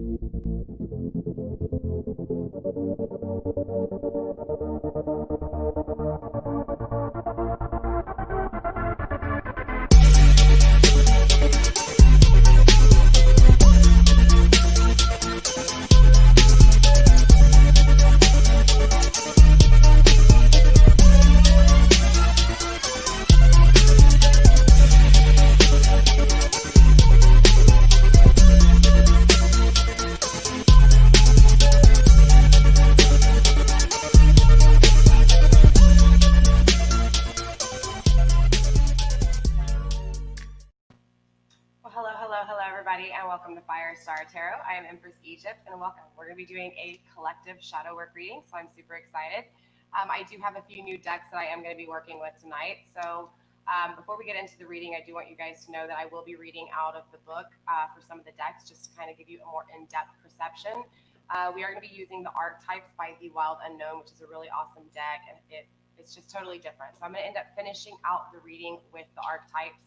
And welcome to FireStar Tarot. I am Empress Egypt, and welcome. We're going to be doing a collective shadow work reading, so I'm super excited. I do have a few new decks that I am going to be working with tonight. So before we get into the reading, I do want you guys to know that I will be reading out of the book for some of the decks, just to kind of give you a more in-depth perception. We are going to be using the Archetypes by the Wild Unknown, which is a really awesome deck, and it's just totally different. So I'm going to end up finishing out the reading with the Archetypes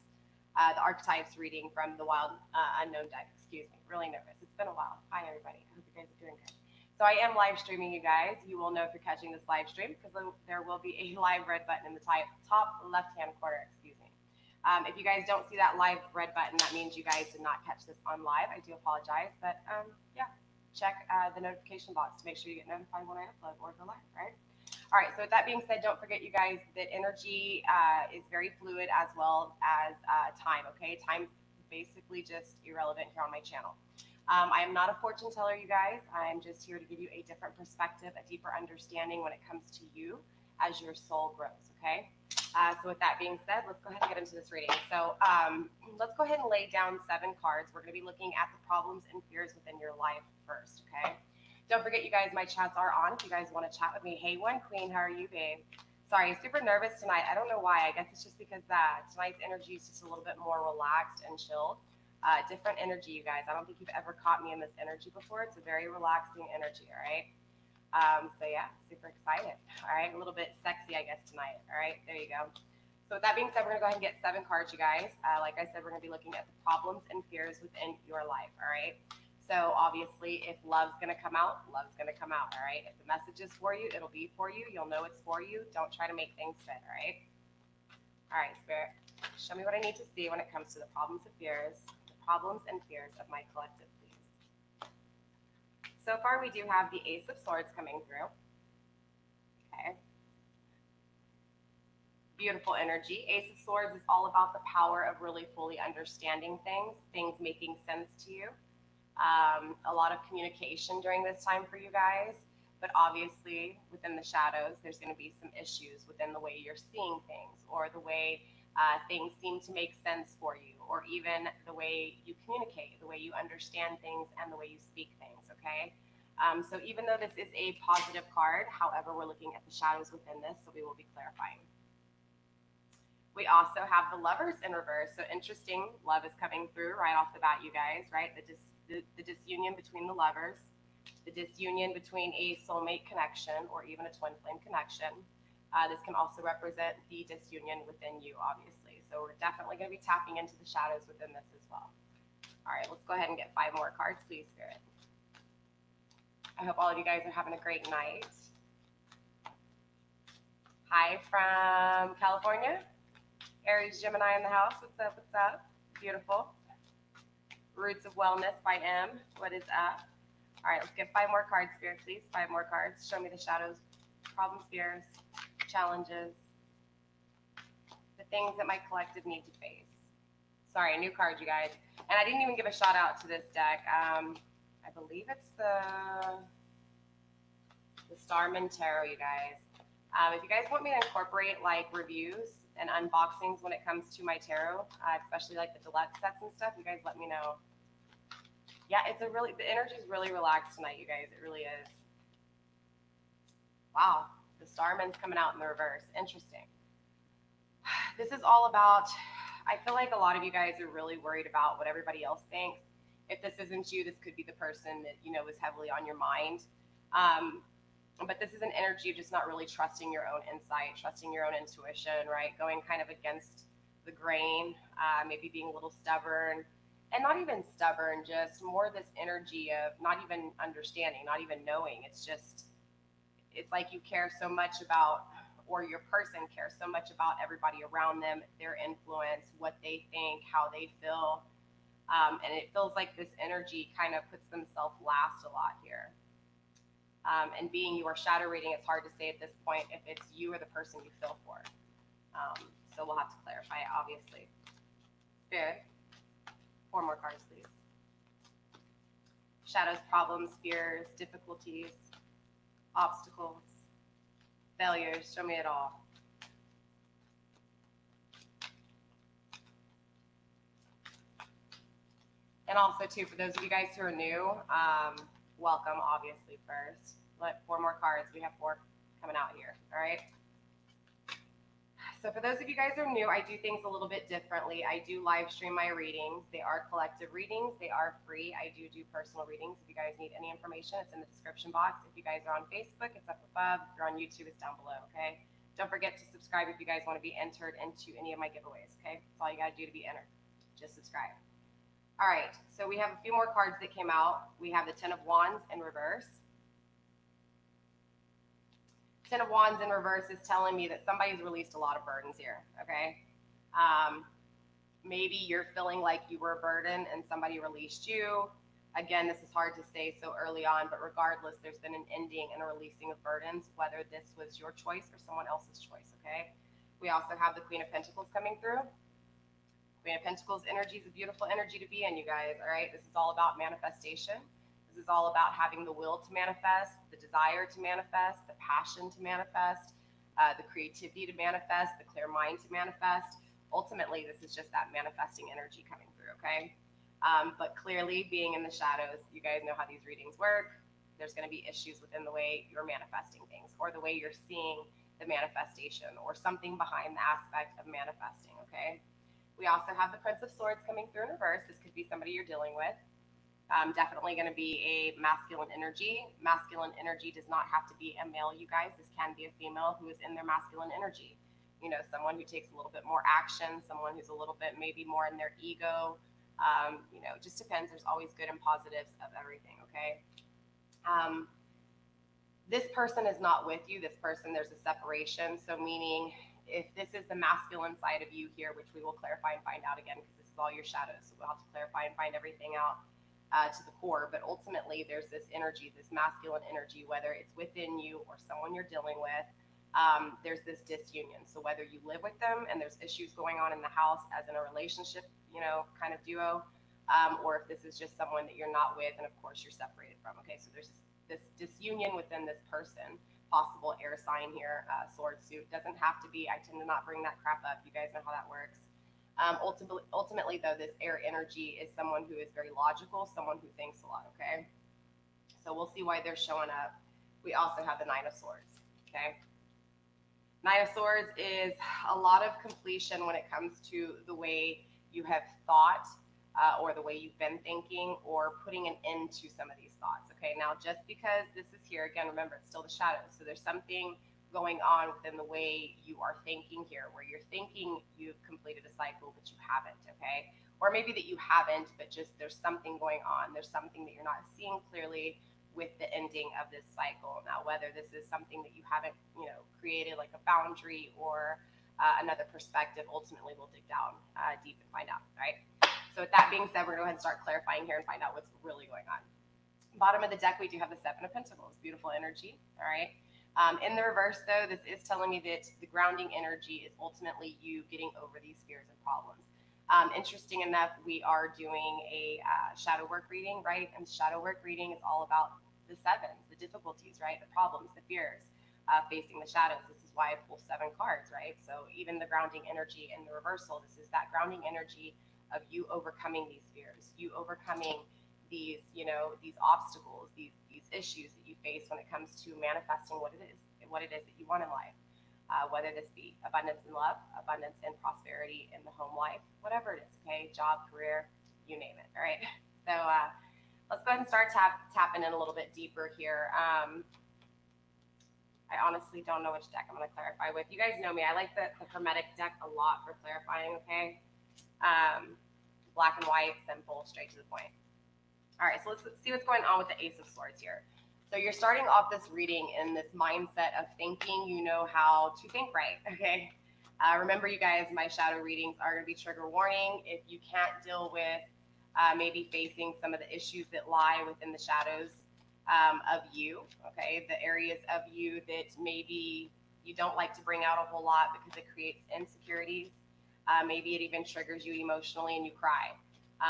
reading from the Wild Unknown deck. Excuse me, really nervous. It's been a while. Hi, everybody. I hope you guys are doing good. So I am live streaming, you guys. You will know if you're catching this live stream because there will be a live red button in the top left-hand corner. Excuse me. If you guys don't see that live red button, that means you guys did not catch this on live. I do apologize, but yeah, check the notification box to make sure you get notified when I upload or go live, right? All right, so with that being said, don't forget, you guys, that energy is very fluid as well as time, okay? Time's basically just irrelevant here on my channel. I am not a fortune teller, you guys. I'm just here to give you a different perspective, a deeper understanding when it comes to you as your soul grows, okay? So with that being said, let's go ahead and get into this reading. So let's go ahead and lay down 7 cards. We're going to be looking at the problems and fears within your life first, okay? Don't forget, you guys, my chats are on if you guys want to chat with me. Hey, One Queen, how are you, babe? Sorry, super nervous tonight. I don't know why. I guess it's just because tonight's energy is just a little bit more relaxed and chilled. Different energy, you guys. I don't think you've ever caught me in this energy before. It's a very relaxing energy, all right? So yeah, super excited. All right, a little bit sexy, I guess, tonight. All right, there you go. So with that being said, we're going to go ahead and get 7 cards, you guys. Like I said, we're going to be looking at the problems and fears within your life, all right? So obviously, if love's going to come out, love's going to come out, all right? If the message is for you, it'll be for you. You'll know it's for you. Don't try to make things fit, all right? All right, Spirit, show me what I need to see when it comes to the problems and fears of my collective, please. So far, we do have the Ace of Swords coming through. Okay. Beautiful energy. Ace of Swords is all about the power of really fully understanding things making sense to you. A lot of communication during this time for you guys, but obviously within the shadows, there's going to be some issues within the way you're seeing things, or the way things seem to make sense for you, or even the way you communicate, the way you understand things, and the way you speak things, okay? So even though this is a positive card, however, we're looking at the shadows within this, so we will be clarifying. We also have the Lovers in reverse. So interesting, love is coming through right off the bat, you guys, right? The disunion between the lovers, the disunion between a soulmate connection or even a twin flame connection. This can also represent the disunion within you, obviously. So we're definitely going to be tapping into the shadows within this as well. All right, let's go ahead and get 5 more cards, please, Spirit. I hope all of you guys are having a great night. Hi from California. Aries Gemini in the house. What's up? What's up? Beautiful. Roots of Wellness by M. What is up? All right, let's get 5 more cards, Spirit, please. 5 more cards. Show me the shadows, problems, fears, challenges, the things that my collective need to face. Sorry, a new card, you guys. And I didn't even give a shout out to this deck. I believe it's the Starman Tarot, you guys. If you guys want me to incorporate like reviews and unboxings when it comes to my tarot, especially like the deluxe sets and stuff, you guys let me know. Yeah, the energy is really relaxed tonight, you guys. It really is. Wow, the Starman's coming out in the reverse. Interesting. This is all about, I feel like a lot of you guys are really worried about what everybody else thinks. If this isn't you, this could be the person that, you know, is heavily on your mind. But this is an energy of just not really trusting your own insight, trusting your own intuition, right? Going kind of against the grain, maybe being a little stubborn, and not even stubborn, just more this energy of not even understanding, not even knowing. It's like you care so much about, or your person cares so much about everybody around them, their influence, what they think, how they feel. And it feels like this energy kind of puts themselves last a lot here. And being your shadow reading, it's hard to say at this point if it's you or the person you feel for. So we'll have to clarify it, obviously. Spirit, 4 more cards, please. Shadows, problems, fears, difficulties, obstacles, failures. Show me it all. And also, too, for those of you guys who are new, welcome, obviously, first. Let 4 more cards. We have 4 coming out here, all right? So for those of you guys who are new, I do things a little bit differently. I do live stream my readings. They are collective readings. They are free. I do personal readings. If you guys need any information, it's in the description box. If you guys are on Facebook, it's up above. If you're on YouTube, it's down below, okay? Don't forget to subscribe if you guys want to be entered into any of my giveaways, okay? That's all you got to do to be entered. Just subscribe. All right, so we have a few more cards that came out. We have the 10 of Wands in reverse. 10 of Wands in reverse is telling me that somebody's released a lot of burdens here, okay? Maybe you're feeling like you were a burden and somebody released you. Again, this is hard to say so early on, but regardless, there's been an ending and a releasing of burdens, whether this was your choice or someone else's choice, okay? We also have the Queen of Pentacles coming through. Queen of Pentacles energy is a beautiful energy to be in, you guys, all right? This is all about manifestation. This is all about having the will to manifest, the desire to manifest, the passion to manifest, the creativity to manifest, the clear mind to manifest. Ultimately, this is just that manifesting energy coming through, okay? But clearly, being in the shadows, you guys know how these readings work. There's going to be issues within the way you're manifesting things or the way you're seeing the manifestation or something behind the aspect of manifesting, okay? We also have the Prince of Swords coming through in reverse. This could be somebody you're dealing with. Definitely going to be a masculine energy. Masculine energy does not have to be a male, you guys. This can be a female who is in their masculine energy. You know, someone who takes a little bit more action, someone who's a little bit maybe more in their ego. You know, just depends. There's always good and positives of everything, okay? This person is not with you. This person, there's a separation. So meaning if this is the masculine side of you here, which we will clarify and find out again, because this is all your shadows. So we'll have to clarify and find everything out. To the core, but ultimately there's this energy, this masculine energy, whether it's within you or someone you're dealing with, there's this disunion. So whether you live with them and there's issues going on in the house as in a relationship, you know, kind of duo, or if this is just someone that you're not with and of course you're separated from, okay? So there's this disunion within this person, possible air sign here, sword suit. Doesn't have to be, I tend to not bring that crap up. You guys know how that works. Ultimately, though, this air energy is someone who is very logical, someone who thinks a lot, okay? So we'll see why they're showing up. We also have the 9 of Swords, okay? 9 of Swords is a lot of completion when it comes to the way you have thought or the way you've been thinking or putting an end to some of these thoughts, okay? Now, just because this is here, again, remember, it's still the shadows, so there's something going on within the way you are thinking here, where you're thinking you've completed a cycle, but you haven't, okay? Or maybe that you haven't, but just there's something going on. There's something that you're not seeing clearly with the ending of this cycle. Now, whether this is something that you haven't, you know, created like a boundary or another perspective, ultimately we'll dig down deep and find out, right? So with that being said, we're going to go ahead and start clarifying here and find out what's really going on. Bottom of the deck, we do have the 7 of Pentacles, beautiful energy, all right? In the reverse, though, this is telling me that the grounding energy is ultimately you getting over these fears and problems. Interesting enough, we are doing a shadow work reading, right? And shadow work reading is all about the 7s, the difficulties, right? The problems, the fears, facing the shadows. This is why I pull 7 cards, right? So even the grounding energy in the reversal, this is that grounding energy of you overcoming these fears, you overcoming these, you know, these obstacles, these issues that you face when it comes to manifesting what it is that you want in life, whether this be abundance in love, abundance in prosperity in the home life, whatever it is, okay, job, career, you name it, all right? So let's go ahead and start tapping in a little bit deeper here. I honestly don't know which deck I'm going to clarify with. You guys know me. I like the Hermetic deck a lot for clarifying, okay? Black and white, simple, straight to the point. All right, so let's see what's going on with the Ace of Swords here. So you're starting off this reading in this mindset of thinking you know how to think right, okay? Remember, you guys, my shadow readings are going to be trigger warning. If you can't deal with maybe facing some of the issues that lie within the shadows of you, okay, the areas of you that maybe you don't like to bring out a whole lot because it creates insecurities. Maybe it even triggers you emotionally and you cry.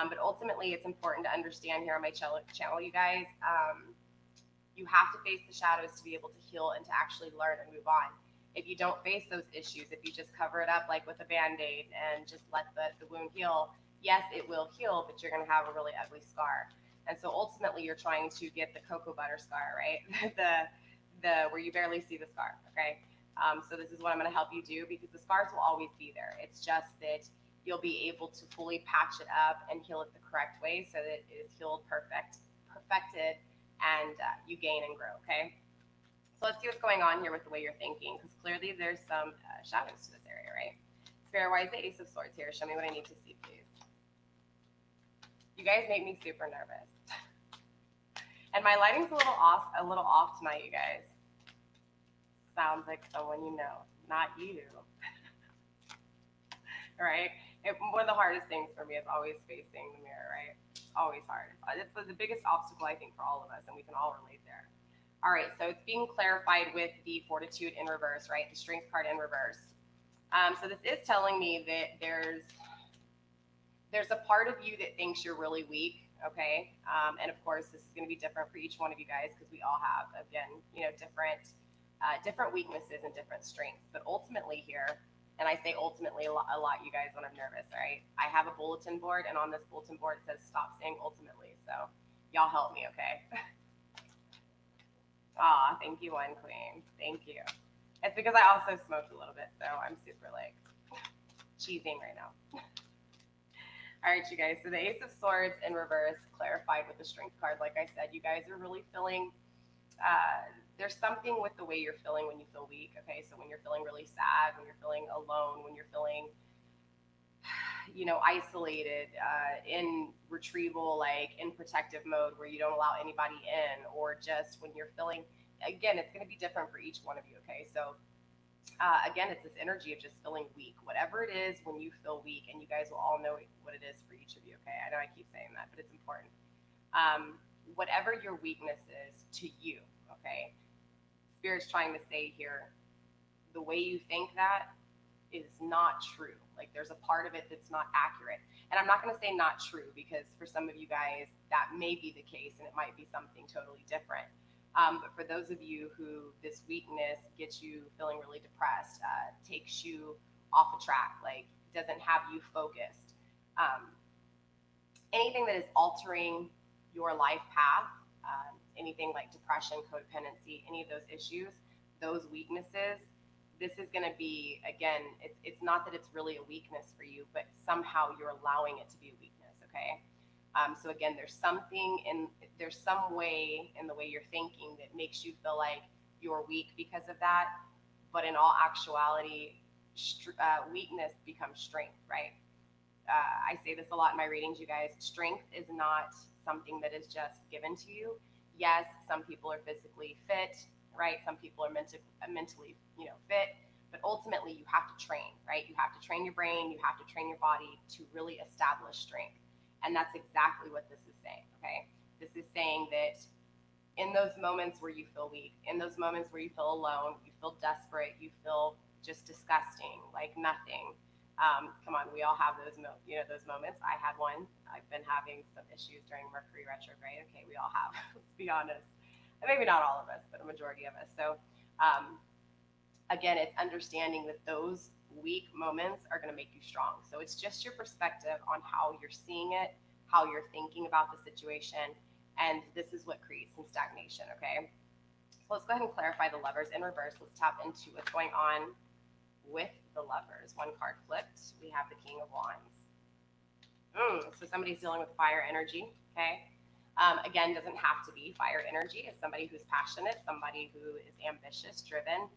But ultimately, it's important to understand here on my channel, you guys, you have to face the shadows to be able to heal and to actually learn and move on. If you don't face those issues, if you just cover it up like with a Band-Aid and just let the wound heal, yes, it will heal, but you're going to have a really ugly scar. And so ultimately, you're trying to get the cocoa butter scar, right? the where you barely see the scar, okay? So this is what I'm going to help you do, because the scars will always be there. It's just that you'll be able to fully patch it up and heal it the correct way so that it is healed perfected, and you gain and grow, okay? So let's see what's going on here with the way you're thinking, because clearly there's some shadows to this area, right? Spirit, why is the Ace of Swords here? Show me what I need to see, please. You guys make me super nervous. And my lighting's a little off tonight, you guys. Sounds like someone you know, not you. Right? One of the hardest things for me is always facing the mirror, right? It's always hard. It's the biggest obstacle, I think, for all of us, and we can all relate there. All right, so it's being clarified with the Fortitude in reverse, right? The Strength card in reverse. So this is telling me that there's a part of you that thinks you're really weak, okay? And of course, this is going to be different for each one of you guys, because we all have, again, different weaknesses and different strengths. But ultimately here, and I say ultimately a lot, you guys, when I'm nervous, right? I have a bulletin board, and on this bulletin board it says stop saying ultimately. So y'all help me, okay? Aw, thank you, One Queen. Thank you. It's because I also smoked a little bit, so I'm super like cheesing right now. All right, you guys. So the Ace of Swords in reverse, clarified with the Strength card. Like I said, you guys are really feeling. There's something with the way you're feeling when you feel weak. Okay, so when you're feeling really sad, when you're feeling alone, when you're feeling, isolated, in retrieval, like in protective mode, where you don't allow anybody in, or just when you're feeling. Again, it's going to be different for each one of you. Okay, so. Again, it's this energy of just feeling weak. Whatever it is when you feel weak, and you guys will all know what it is for each of you, okay? I know I keep saying that, but it's important. Whatever your weakness is to you, okay? Spirit's trying to say here, the way you think that is not true. Like, there's a part of it that's not accurate. And I'm not going to say not true, because for some of you guys, that may be the case, and it might be something totally different. But for those of you who this weakness gets you feeling really depressed, takes you off a track, like doesn't have you focused, anything that is altering your life path, anything like depression, codependency, any of those issues, those weaknesses, this is going to be, again, it's not that it's really a weakness for you, but somehow you're allowing it to be a weakness, okay? So again, there's some way in the way you're thinking that makes you feel like you're weak because of that. But in all actuality, weakness becomes strength, right? I say this a lot in my readings, you guys. Strength is not something that is just given to you. Yes, some people are physically fit, right? Some people are mentally, fit. But ultimately, you have to train, right? You have to train your brain. You have to train your body to really establish strength. And that's exactly what this is saying, okay? This is saying that in those moments where you feel weak, in those moments where you feel alone, you feel desperate, you feel just disgusting, like nothing. Come on, we all have those moments. I had one. I've been having some issues during Mercury retrograde. Okay, we all have, let's be honest. And maybe not all of us, but a majority of us. So again, it's understanding that those weak moments are going to make you strong. So it's just your perspective on how you're seeing it, how you're thinking about the situation, and this is what creates some stagnation, okay? So let's go ahead and clarify the Lovers in reverse. Let's tap into what's going on with the Lovers. One card flipped. We have the King of Wands. So somebody's dealing with fire energy, okay? Again, doesn't have to be fire energy. It's somebody who's passionate, somebody who is ambitious, driven.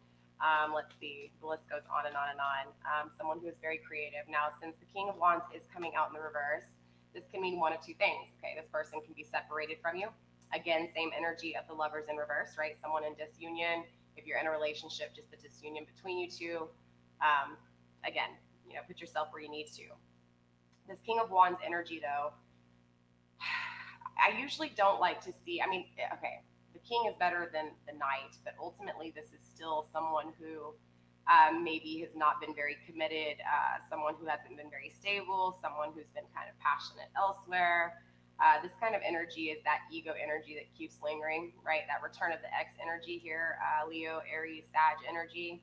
Let's see, the list goes on and on and on. Someone who is very creative. Now, since the King of Wands is coming out in the reverse, this can mean one of two things. Okay, this person can be separated from you. Again, same energy of the Lovers in reverse, right? Someone in disunion. If you're in a relationship, just the disunion between you two. Again, put yourself where you need to. This King of Wands energy, though, I usually don't like to see. I mean, okay, the King is better than the Knight, but ultimately this is still someone who maybe has not been very committed, someone who hasn't been very stable, someone who's been kind of passionate elsewhere. This kind of energy is that ego energy that keeps lingering, right? That return of the X energy here, Leo, Aries, Sag energy.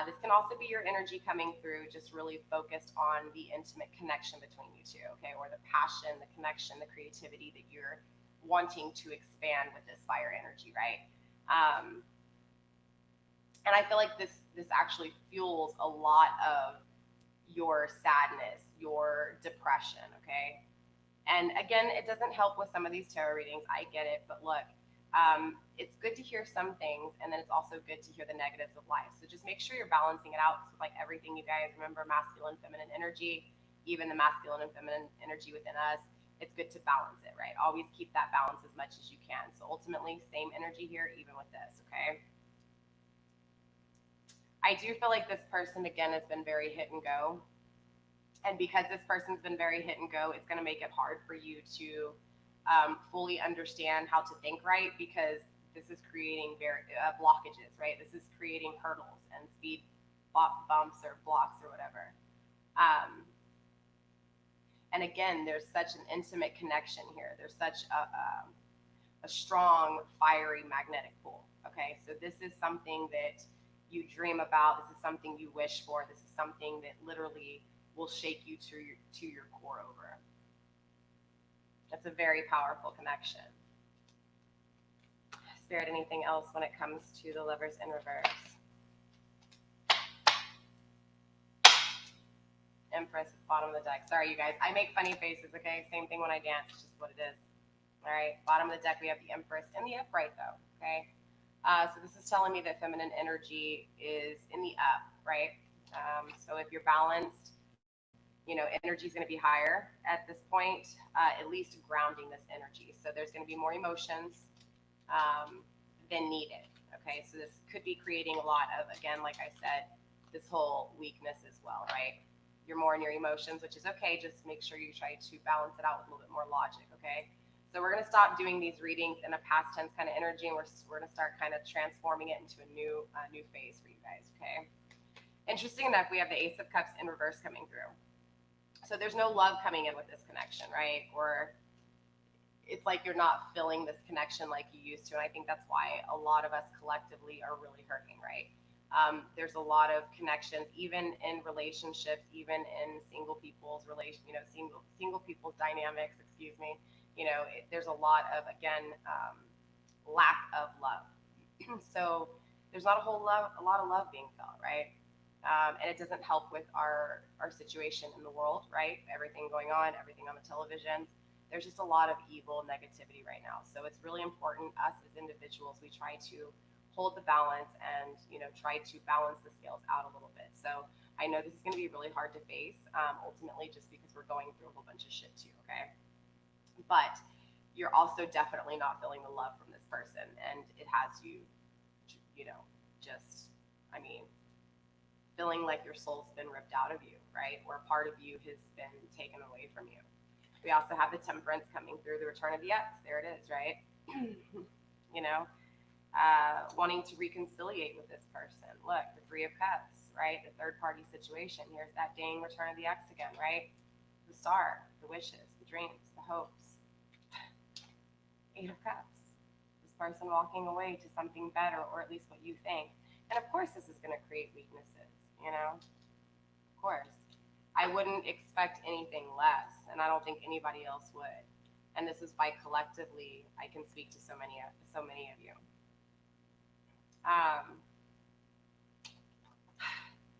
This can also be your energy coming through, just really focused on the intimate connection between you two, okay? Or the passion, the connection, the creativity that you're wanting to expand with this fire energy, right? And I feel like this actually fuels a lot of your sadness, your depression, okay? And again, it doesn't help with some of these tarot readings. I get it, but look, it's good to hear some things, and then it's also good to hear the negatives of life. So just make sure you're balancing it out. So like everything, you guys remember masculine, feminine energy, even the masculine and feminine energy within us. It's good to balance it, right? Always keep that balance as much as you can. So ultimately, same energy here, even with this, okay? I do feel like this person, again, has been very hit and go. And because this person's been very hit and go, it's going to make it hard for you to fully understand how to think right, because this is creating blockages, right? This is creating hurdles and speed bumps or blocks or whatever. And again, there's such an intimate connection here. There's such a strong, fiery magnetic pull. Okay, so this is something that you dream about. This is something you wish for. This is something that literally will shake you to your core over. That's a very powerful connection. Spirit, anything else when it comes to the Lovers in reverse? Empress, bottom of the deck. Sorry, you guys. I make funny faces, okay? Same thing when I dance. It's just what it is. All right, bottom of the deck, we have the Empress in the upright, though, okay? So this is telling me that feminine energy is in the up, right? So if you're balanced, energy is going to be higher at this point, at least grounding this energy. So there's going to be more emotions than needed, okay? So this could be creating a lot of, again, like I said, this whole weakness as well, right? You're more in your emotions, which is okay. Just make sure you try to balance it out with a little bit more logic, okay? So we're going to stop doing these readings in a past tense kind of energy, and we're going to start kind of transforming it into a new phase for you guys, okay? Interesting enough, we have the Ace of Cups in reverse coming through. So there's no love coming in with this connection, right? Or it's like you're not feeling this connection like you used to. And I think that's why a lot of us collectively are really hurting, right? There's a lot of connections, even in relationships, even in single people's single people's dynamics, excuse me. There's a lot of, again, lack of love. So there's not a lot of love being felt, right? And it doesn't help with our situation in the world, right? Everything going on, everything on the television. There's just a lot of evil negativity right now. So it's really important, us as individuals, we try to hold the balance and, try to balance the scales out a little bit. So I know this is going to be really hard to face, ultimately, just because we're going through a whole bunch of shit too, okay? But you're also definitely not feeling the love from this person. And it has you, feeling like your soul's been ripped out of you, right? Or part of you has been taken away from you. We also have the Temperance coming through, the return of the X. There it is, right? Wanting to reconciliate with this person. Look, the Three of Cups, right? The third party situation. Here's that dang return of the X again, right? The Star, the wishes, the dreams, the hopes. Eight of Cups. This person walking away to something better, or at least what you think. And of course, this is going to create weaknesses, Of course. I wouldn't expect anything less, and I don't think anybody else would. And this is why collectively I can speak to so many of you.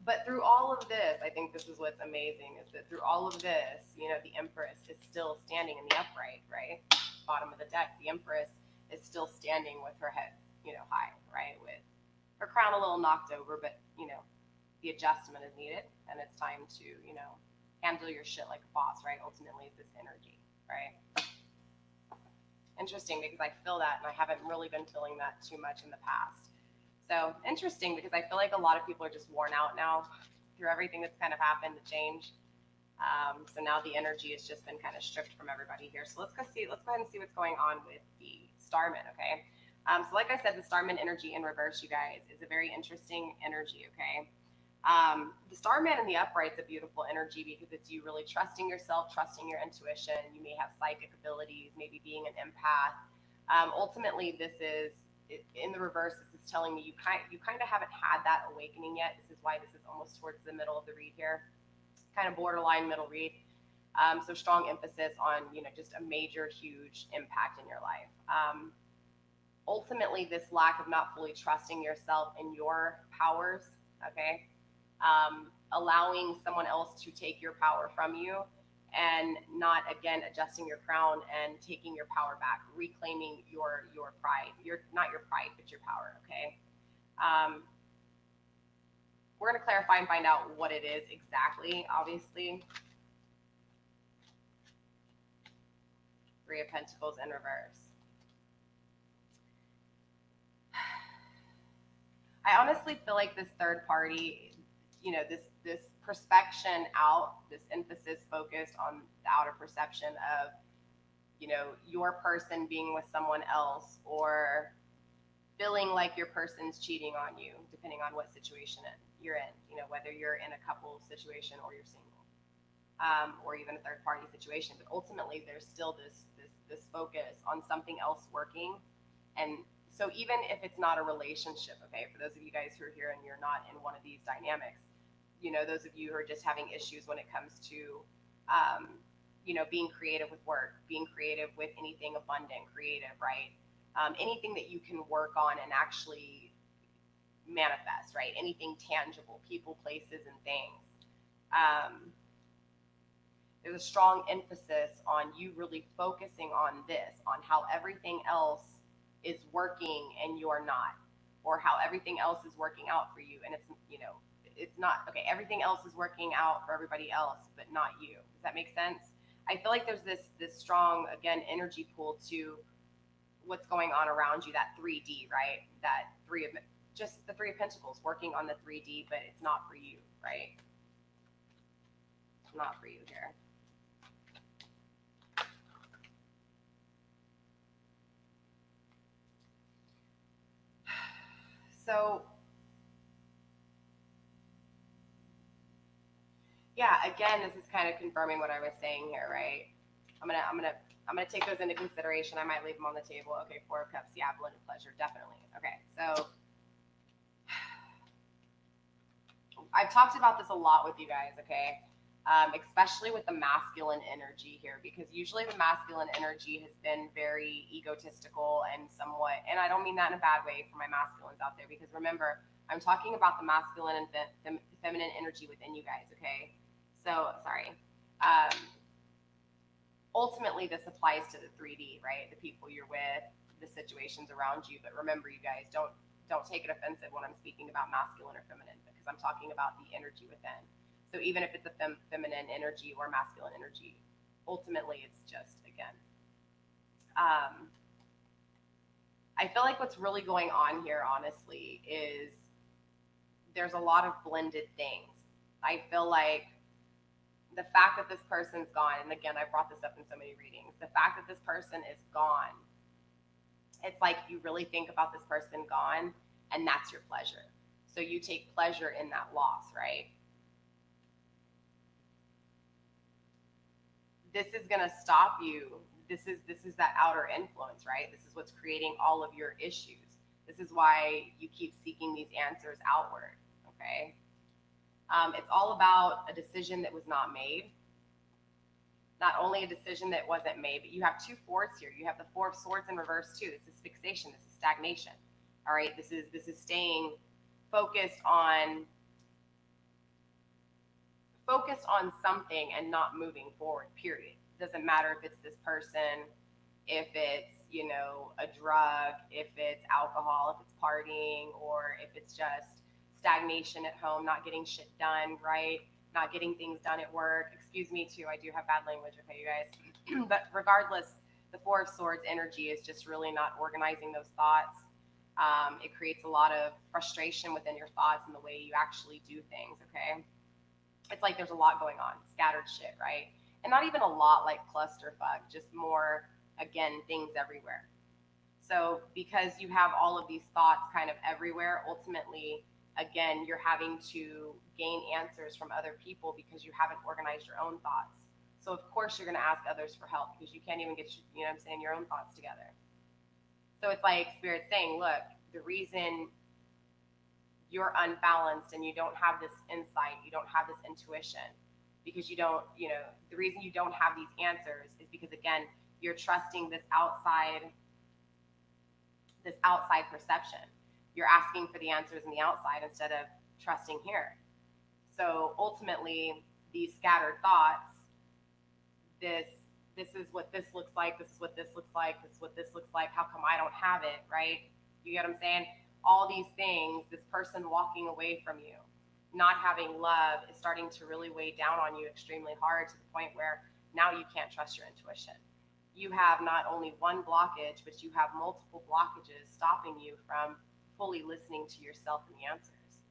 But through all of this, I think this is what's amazing, is that through all of this, the Empress is still standing in the upright, right? Bottom of the deck, the Empress is still standing with her head, high, right? With her crown a little knocked over, but, the adjustment is needed, and it's time to, handle your shit like a boss, right? Ultimately, it's this energy, right? Interesting, because I feel that, and I haven't really been feeling that too much in the past. So interesting, because I feel like a lot of people are just worn out now through everything that's kind of happened to change. So now the energy has just been kind of stripped from everybody here. So let's go ahead and see what's going on with the Starman, okay? So like I said, the Starman energy in reverse, you guys, is a very interesting energy, okay? The Starman in the upright's a beautiful energy because it's you really trusting yourself, trusting your intuition. You may have psychic abilities, maybe being an empath. Ultimately, this is in the reverse. This is telling me you kind of haven't had that awakening yet. This is why this is almost towards the middle of the read here, kind of borderline middle read. So strong emphasis on just a major, huge impact in your life. Ultimately, this lack of not fully trusting yourself and your powers, okay, allowing someone else to take your power from you, and not again adjusting your crown and taking your power back, reclaiming your pride, not your pride but your power, okay? We're going to clarify and find out what it is exactly. Obviously, Three of Pentacles in reverse. I honestly feel like this third party, this perspection out, this emphasis focused on the outer perception of, your person being with someone else, or feeling like your person's cheating on you, depending on what situation you're in, whether you're in a couple situation or you're single, or even a third party situation. But ultimately, there's still this focus on something else working. And so even if it's not a relationship, okay, for those of you guys who are here and you're not in one of these dynamics, those of you who are just having issues when it comes to, being creative with work, being creative with anything abundant, creative, right? Anything that you can work on and actually manifest, right? Anything tangible, people, places, and things. There's a strong emphasis on you really focusing on this, on how everything else is working and you're not, or how everything else is working out for you and it's not. Okay, everything else is working out for everybody else but not you. Does that make sense? I feel like there's this strong, again, energy pool to what's going on around you, that 3D, right? That the Three of Pentacles working on the 3D, but it's not for you, right? It's not for you here. So yeah, again, this is kind of confirming what I was saying here, right? I'm gonna take those into consideration. I might leave them on the table. Okay, Four of Cups, yeah, blended pleasure, definitely. Okay, so I've talked about this a lot with you guys, okay? Especially with the masculine energy here, because usually the masculine energy has been very egotistical and somewhat, and I don't mean that in a bad way for my masculines out there, because remember, I'm talking about the masculine and feminine energy within you guys, okay? So, sorry. Ultimately, this applies to the 3D, right? The people you're with, the situations around you, but remember, you guys, don't take it offensive when I'm speaking about masculine or feminine, because I'm talking about the energy within. So even if it's a feminine energy or masculine energy, ultimately it's just, again, I feel like what's really going on here, honestly, is there's a lot of blended things. I feel like the fact that this person's gone, and again, I brought this up in so many readings, the fact that this person is gone, it's like you really think about this person gone, and that's your pleasure. So you take pleasure in that loss, right? This is going to stop you. This is that outer influence, right? This is what's creating all of your issues. This is why you keep seeking these answers outward, okay? It's all about a decision that was not made. Not only a decision that wasn't made, but you have two fours here. You have the Four of Swords in reverse too. This is fixation. This is stagnation. All right. This is staying focused on something and not moving forward, period. It doesn't matter if it's this person, if it's, a drug, if it's alcohol, if it's partying, or if it's just stagnation at home, not getting shit done, right? Not getting things done at work, excuse me too. I do have bad language, okay, you guys. But regardless, the Four of Swords energy is just really not organizing those thoughts. It creates a lot of frustration within your thoughts and the way you actually do things, okay? It's like there's a lot going on, scattered shit, right? And not even a lot like clusterfuck, just more, again, things everywhere. So because you have all of these thoughts kind of everywhere, ultimately, again, you're having to gain answers from other people because you haven't organized your own thoughts. So of course you're going to ask others for help because you can't even get, you know what I'm saying, your own thoughts together. So it's like Spirit saying, look, the reason you're unbalanced and you don't have this insight, you don't have this intuition, because you don't, you know, the reason you don't have these answers is because, again, you're trusting this outside perception. You're asking for the answers in the outside instead of trusting here. So ultimately, these scattered thoughts, this is what this looks like, this is what this looks like, this is what this looks like, how come I don't have it, right? You get what I'm saying? All these things, this person walking away from you, not having love is starting to really weigh down on you extremely hard to the point where now you can't trust your intuition. You have not only one blockage, but you have multiple blockages stopping you from fully listening to yourself and the answers.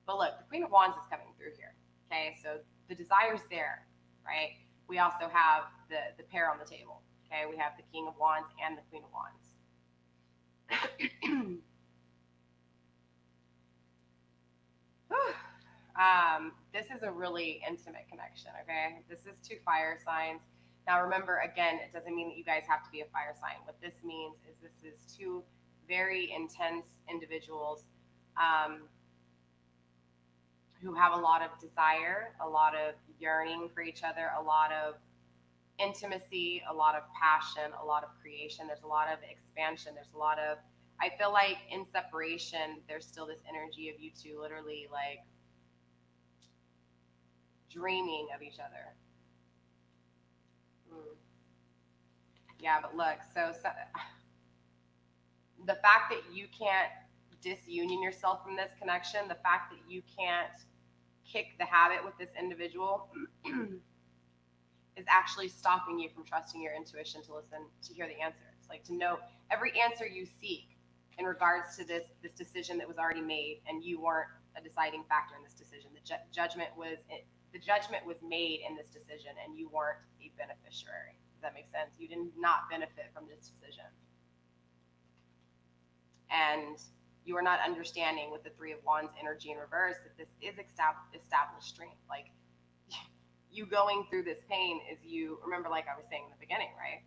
But look, the Queen of Wands is coming through here, okay? So the desire's there, right? We also have the pair on the table, okay? We have the King of Wands and the Queen of Wands. This is a really intimate connection, okay? This is two fire signs. Now remember, again, it doesn't mean that you guys have to be a fire sign. What this means is this is two very intense individuals who have a lot of desire, a lot of yearning for each other, a lot of intimacy, a lot of passion, a lot of creation. There's a lot of expansion. There's a lot of, I feel like in separation, there's still this energy of you two literally like dreaming of each other. Yeah, but look, so the fact that you can't disunion yourself from this connection, the fact that you can't kick the habit with this individual is actually stopping you from trusting your intuition to listen, to hear the answers, like to know every answer you seek in regards to this decision that was already made, and you weren't a deciding factor in this decision. The judgment was made in this decision, and you weren't a beneficiary. Does that make sense? You did not benefit from this decision. And you are not understanding with the Three of Wands energy in reverse that this is established strength. Like, you going through this pain is you, remember, like I was saying in the beginning, right?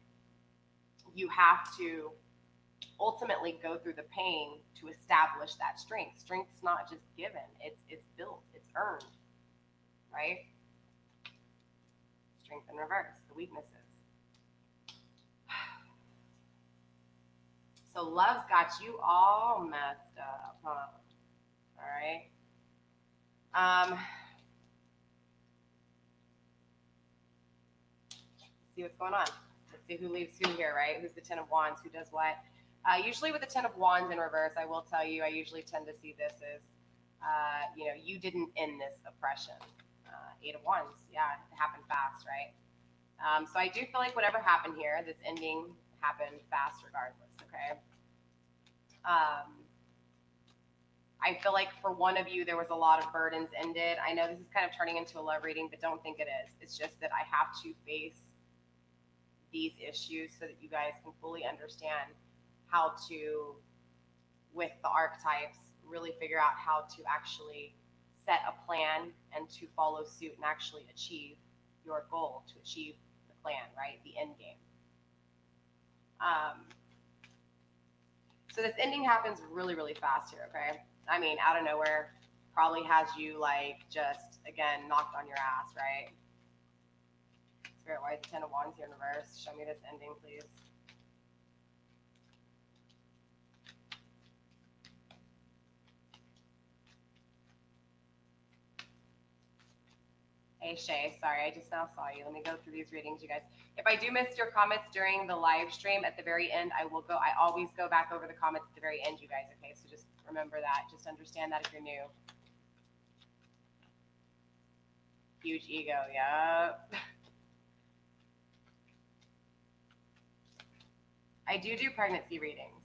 You have to ultimately go through the pain to establish that strength. Strength's not just given, it's built, it's earned, right? Strength in reverse, the weaknesses. So love's got you all messed up, huh? All right. Let's see what's going on. Let's see who leaves who here, right? Who's the Ten of Wands? Who does what? Usually with the Ten of Wands in reverse, I will tell you, I usually tend to see this as, you know, you didn't end this oppression. Eight of Wands, yeah, it happened fast, right? So I do feel like whatever happened here, this ending happened fast regardless, okay? I feel like for one of you, there was a lot of burdens ended. I know this is kind of turning into a love reading, but don't think it is. It's just that I have to face these issues so that you guys can fully understand how to, with the archetypes, really figure out how to actually set a plan and to follow suit and actually achieve your goal, to achieve the plan, right? The end game. So this ending happens really, really fast here, okay? I mean, out of nowhere, probably has you like just, again, knocked on your ass, right? Spirit, why is the Ten of Wands here in reverse? Show me this ending, please. Hey Shay, sorry, I just now saw you. Let me go through these readings, you guys. If I do miss your comments during the live stream at the very end, I always go back over the comments at the very end, you guys, okay? So just remember that. Just understand that if you're new. Huge ego, yep. I do pregnancy readings.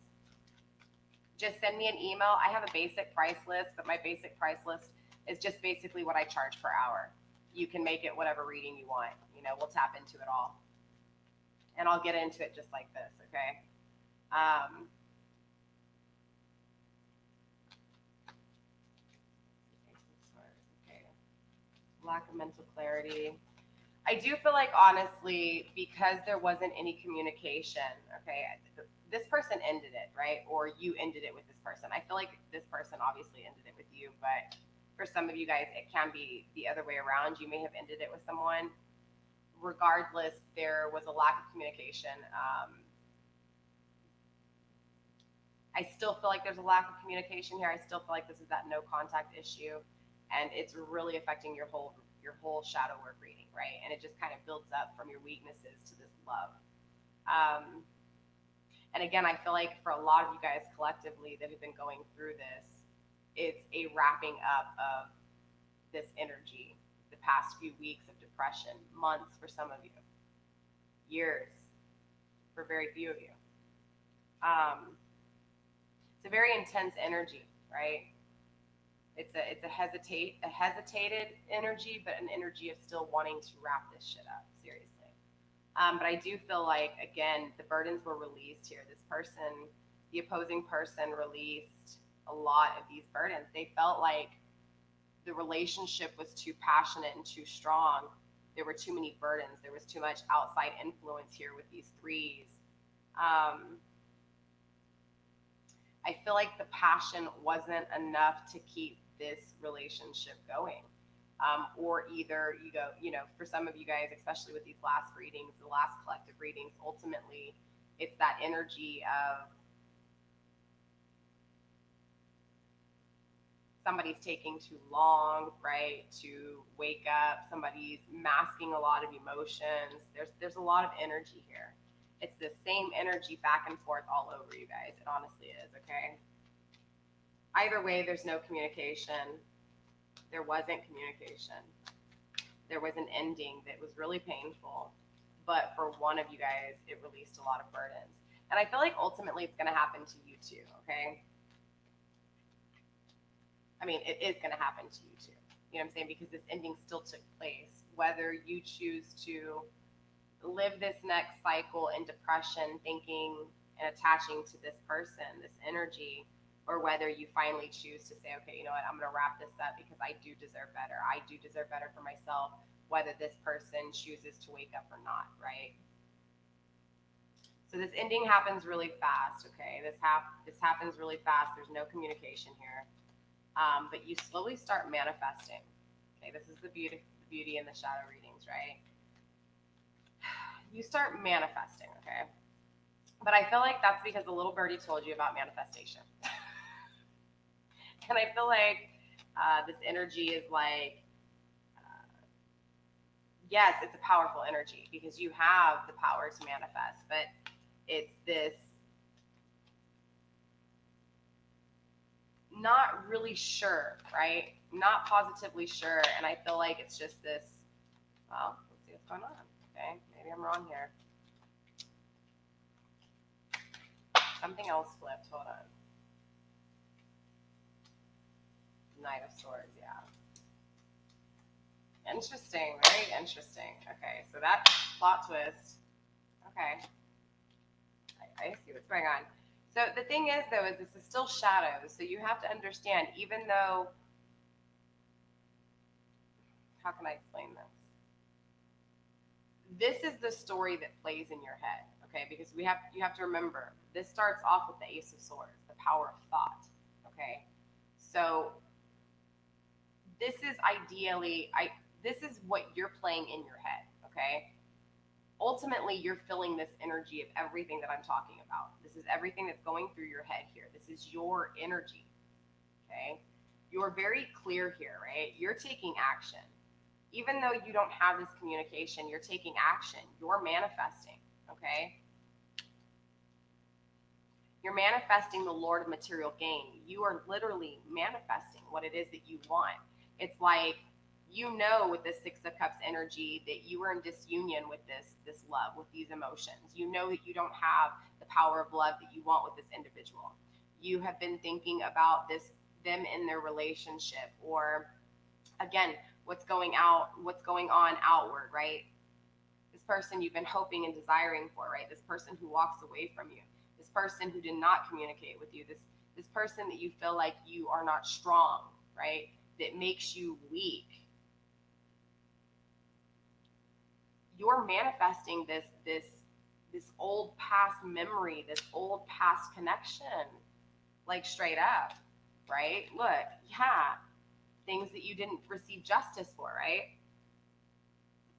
Just send me an email. I have a basic price list, but my basic price list is just basically what I charge per hour. You can make it whatever reading you want. You know, we'll tap into it all. And I'll get into it just like this, okay? Okay. Lack of mental clarity. I do feel like, honestly, because there wasn't any communication, okay, this person ended it, right? Or you ended it with this person. I feel like this person obviously ended it with you, but for some of you guys, it can be the other way around. You may have ended it with someone. Regardless, there was a lack of communication. I still feel like there's a lack of communication here. I still feel like this is that no contact issue, and it's really affecting your whole shadow work reading, right? And it just kind of builds up from your weaknesses to this love. And again, I feel like for a lot of you guys collectively that have been going through this, it's a wrapping up of this energy, the past few weeks of depression, months for some of you, years for very few of you. It's a very intense energy, right? It's a hesitated energy, but an energy of still wanting to wrap this shit up, seriously. But I do feel like, again, the burdens were released here. This person, the opposing person, released a lot of these burdens. They felt like the relationship was too passionate and too strong. There were too many burdens. There was too much outside influence here with these threes. I feel like the passion wasn't enough to keep this relationship going. Or either for some of you guys, especially with these last readings, the last collective readings, ultimately it's that energy of somebody's taking too long, right, to wake up. Somebody's masking a lot of emotions. There's a lot of energy here. It's the same energy back and forth all over you guys. It honestly is, okay? Either way, there's no communication. There wasn't communication. There was an ending that was really painful. But for one of you guys, it released a lot of burdens. And I feel like ultimately it's going to happen to you too, okay? I mean, it is going to happen to you too. You know what I'm saying? Because this ending still took place. Whether you choose to live this next cycle in depression, thinking and attaching to this person, this energy, or whether you finally choose to say, okay, you know what, I'm going to wrap this up because I do deserve better. I do deserve better for myself, whether this person chooses to wake up or not, right? So this ending happens really fast, okay? This happens really fast. There's no communication here. But you slowly start manifesting. Okay, this is the beauty in the shadow readings, right? You start manifesting, okay? But I feel like that's because the little birdie told you about manifestation. And I feel like this energy is like, yes, it's a powerful energy because you have the power to manifest, but it's this not really sure, right? Not positively sure. And I feel like it's just this, well, let's see what's going on. Okay, maybe I'm wrong here. Something else flipped. Hold on. Knight of Swords, yeah. Interesting, very interesting. Okay, so that plot twist. Okay, I see what's going on. So the thing is, though, is this is still shadows. So you have to understand, even though, how can I explain this? This is the story that plays in your head, okay? Because you have to remember, this starts off with the Ace of Swords, the power of thought, okay? So this is this is what you're playing in your head, okay? Ultimately, you're feeling this energy of everything that I'm talking about. This is everything that's going through your head here. This is your energy, okay? You're very clear here, right? You're taking action. Even though you don't have this communication, you're taking action. You're manifesting, okay? You're manifesting the Lord of Material Gain. You are literally manifesting what it is that you want. It's like you know, with this Six of Cups energy, that you are in disunion with this love, with these emotions. You know that you don't have the power of love that you want with this individual. You have been thinking about them in their relationship, or again, what's going on outward, right? This person you've been hoping and desiring for, right? This person who walks away from you, this person who did not communicate with you, this person that you feel like you are not strong, right? That makes you weak. You're manifesting this old past memory, this old past connection, like straight up, right? Look, yeah, things that you didn't receive justice for, right?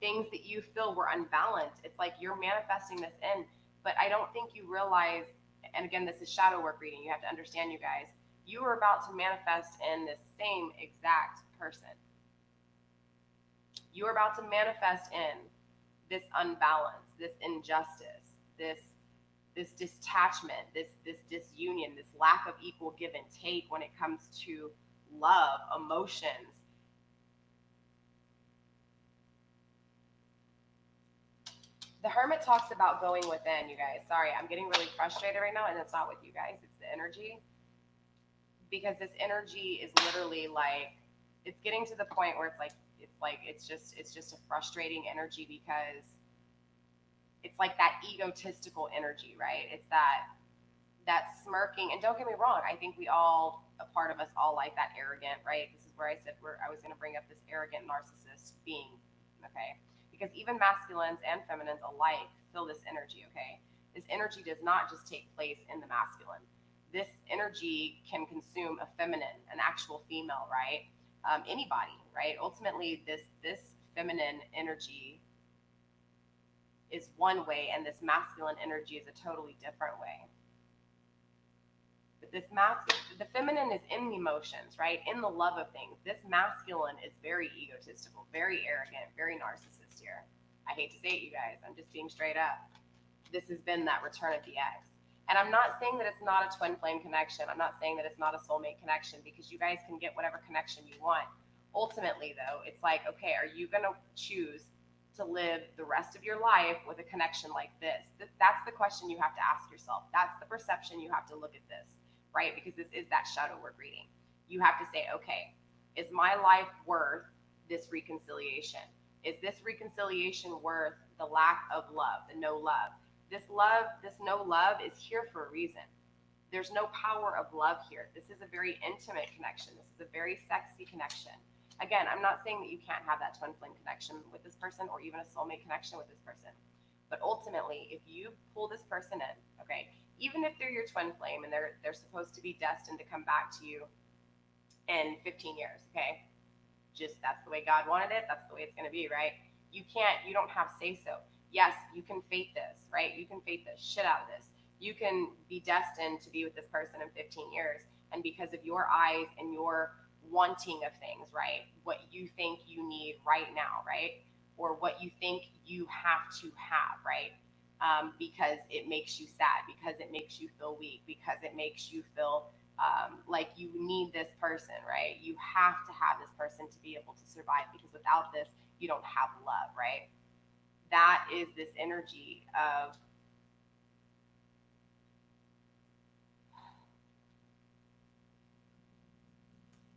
Things that you feel were unbalanced. It's like you're manifesting this in, but I don't think you realize, and again, this is shadow work reading. You have to understand, you guys, you are about to manifest in the same exact person. You are about to manifest in this unbalance, this injustice, this detachment, this disunion, this lack of equal give and take when it comes to love, emotions. The Hermit talks about going within, you guys. Sorry, I'm getting really frustrated right now, and it's not with you guys, it's the energy. Because this energy is literally like, it's getting to the point where it's just a frustrating energy, because it's like that egotistical energy, right? It's that smirking. And don't get me wrong, I think a part of us all like that arrogant, right? This is where I said I was going to bring up this arrogant narcissist being, okay? Because even masculines and feminines alike feel this energy, okay? This energy does not just take place in the masculine. This energy can consume a feminine, an actual female, right? Anybody, right? Ultimately, this feminine energy is one way, and this masculine energy is a totally different way. But the feminine is in the emotions, right? In the love of things. This masculine is very egotistical, very arrogant, very narcissist here. I hate to say it, you guys. I'm just being straight up. This has been that return of the ex. And I'm not saying that it's not a twin flame connection. I'm not saying that it's not a soulmate connection, because you guys can get whatever connection you want. Ultimately, though, it's like, okay, are you going to choose to live the rest of your life with a connection like this? That's the question you have to ask yourself. That's the perception you have to look at this, right? Because this is that shadow work reading. You have to say, okay, is my life worth this reconciliation? Is this reconciliation worth the lack of love, the no love? This no love is here for a reason. There's no power of love here. This is a very intimate connection. This is a very sexy connection. Again, I'm not saying that you can't have that twin flame connection with this person, or even a soulmate connection with this person. But ultimately, if you pull this person in, okay, even if they're your twin flame and they're supposed to be destined to come back to you in 15 years, okay? Just that's the way God wanted it. That's the way it's going to be, right? You don't have say so. Yes, you can fate this, right? You can fate the shit out of this. You can be destined to be with this person in 15 years. And because of your eyes and your wanting of things, right? What you think you need right now, right? Or what you think you have to have, right? Because it makes you sad, because it makes you feel weak, because it makes you feel like you need this person, right? You have to have this person to be able to survive, because without this, you don't have love, right? That is this energy of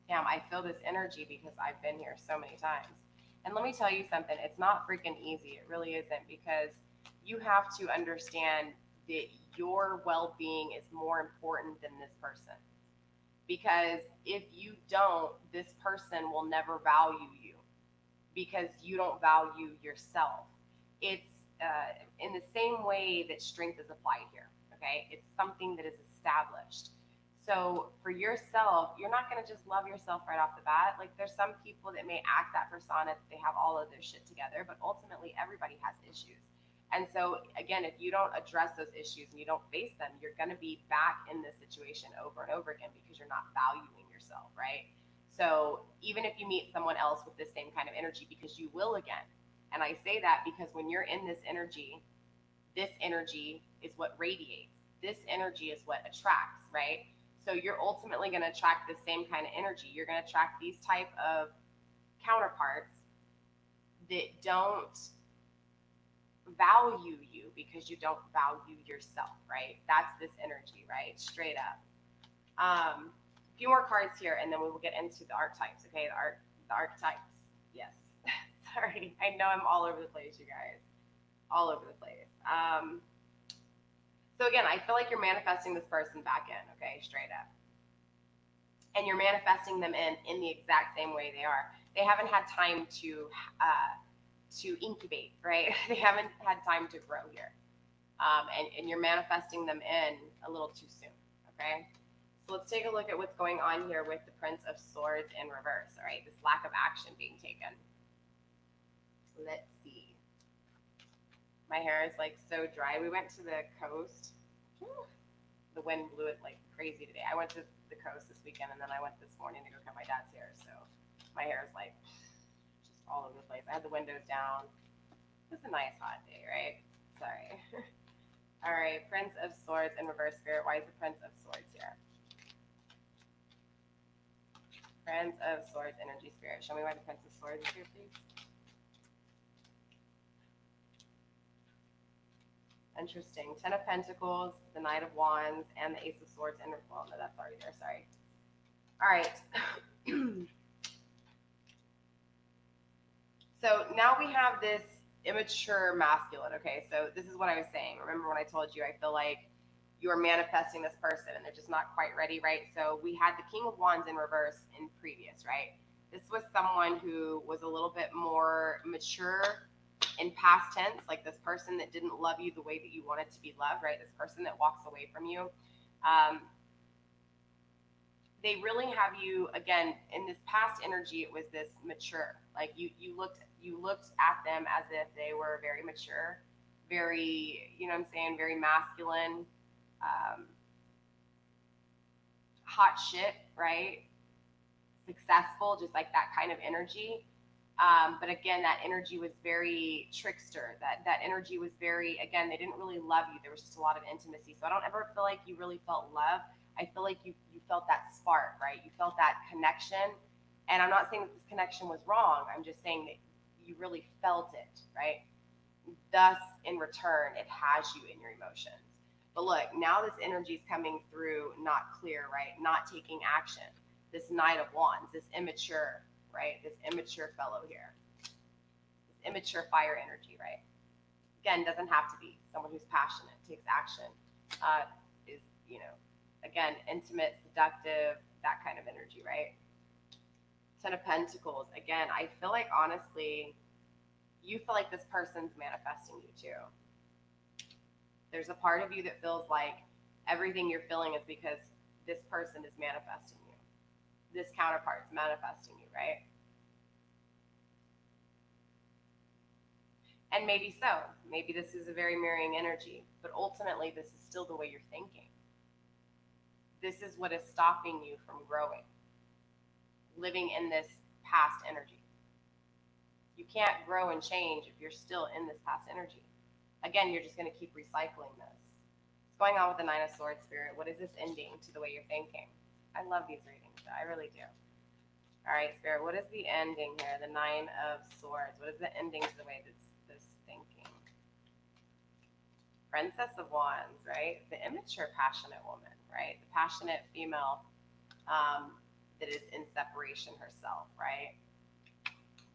damn, I feel this energy because I've been here so many times. And let me tell you something, it's not freaking easy. It really isn't, because you have to understand that your well-being is more important than this person. Because if you don't, this person will never value you, because you don't value yourself. It's in the same way that strength is applied here, okay? It's something that is established. So for yourself, you're not going to just love yourself right off the bat. Like, there's some people that may act that persona that they have all of their shit together, but ultimately everybody has issues. And so again, if you don't address those issues and you don't face them, you're going to be back in this situation over and over again, because you're not valuing yourself, right? So even if you meet someone else with this same kind of energy, because you will again. And I say that because when you're in this energy is what radiates. This energy is what attracts, right? So you're ultimately going to attract the same kind of energy. You're going to attract these type of counterparts that don't value you because you don't value yourself, right? That's this energy, right? Straight up. A few more cards here, and then we will get into the archetypes, okay? The archetypes. Yes. Sorry, I know I'm all over the place, you guys. All over the place. So again, I feel like you're manifesting this person back in, okay? Straight up. And you're manifesting them in the exact same way they are. They haven't had time to incubate, right? They haven't had time to grow here. And you're manifesting them in a little too soon, okay? So let's take a look at what's going on here with the Prince of Swords in reverse, all right? This lack of action being taken. Let's see. My hair is like so dry. We went to the coast. The wind blew it like crazy today. I went to the coast this weekend, and then I went this morning to go cut my dad's hair. So my hair is like just all over the place. I had the windows down. It was a nice hot day, right? Sorry. All right, Prince of Swords in reverse, Spirit. Why is the Prince of Swords here? Prince of Swords, energy, Spirit. Show me why the Prince of Swords is here, please. Interesting. Ten of Pentacles, the Knight of Wands, and the Ace of Swords. Well, no, that's already there. Sorry. All right. So now we have this immature masculine. Okay, so this is what I was saying. Remember when I told you I feel like you're manifesting this person and they're just not quite ready, right? So we had the King of Wands in reverse in previous, right? This was someone who was a little bit more mature in past tense, like this person that didn't love you the way that you wanted to be loved, right? This person that walks away from you. They really have you, again, in this past energy, it was this mature. Like you looked at them as if they were very mature, very, you know what I'm saying, very masculine, hot shit, right? Successful, just like that kind of energy. But again, that energy was very trickster. That energy was very, again, they didn't really love you. There was just a lot of intimacy. So I don't ever feel like you really felt love. I feel like you felt that spark, right? You felt that connection. And I'm not saying that this connection was wrong. I'm just saying that you really felt it, right? Thus, in return, it has you in your emotions. But look, now this energy is coming through not clear, right? Not taking action. This Knight of Wands, this immature, right? This immature fellow here. This immature fire energy, right? Again, doesn't have to be someone who's passionate, takes action, is, you know, again, intimate, seductive, that kind of energy, right? Ten of Pentacles. Again, I feel like, honestly, you feel like this person's manifesting you too. There's a part of you that feels like everything you're feeling is because this person is manifesting you. This counterpart's manifesting you, right? And maybe so. Maybe this is a very mirroring energy, but ultimately this is still the way you're thinking. This is what is stopping you from growing, living in this past energy. You can't grow and change if you're still in this past energy. Again, you're just going to keep recycling this. What's going on with the Nine of Swords, Spirit? What is this ending to the way you're thinking? I love these readings, though. I really do. All right, Spirit, what is the ending here? The Nine of Swords. What is the ending to the way this thinking? Princess of Wands, right? The immature, passionate woman, right? The passionate female that is in separation herself, right?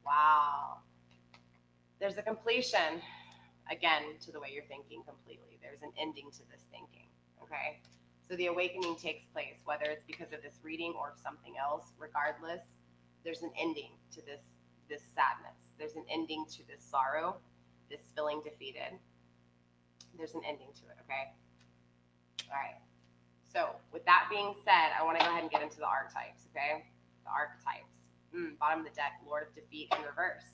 Wow. There's a completion, again, to the way you're thinking completely. There's an ending to this thinking, okay? So the awakening takes place, whether it's because of this reading or something else, regardless, there's an ending to this sadness. There's an ending to this sorrow, this feeling defeated. There's an ending to it, okay? All right. So with that being said, I want to go ahead and get into the archetypes, okay? The archetypes. Bottom of the deck, Lord of Defeat in reverse.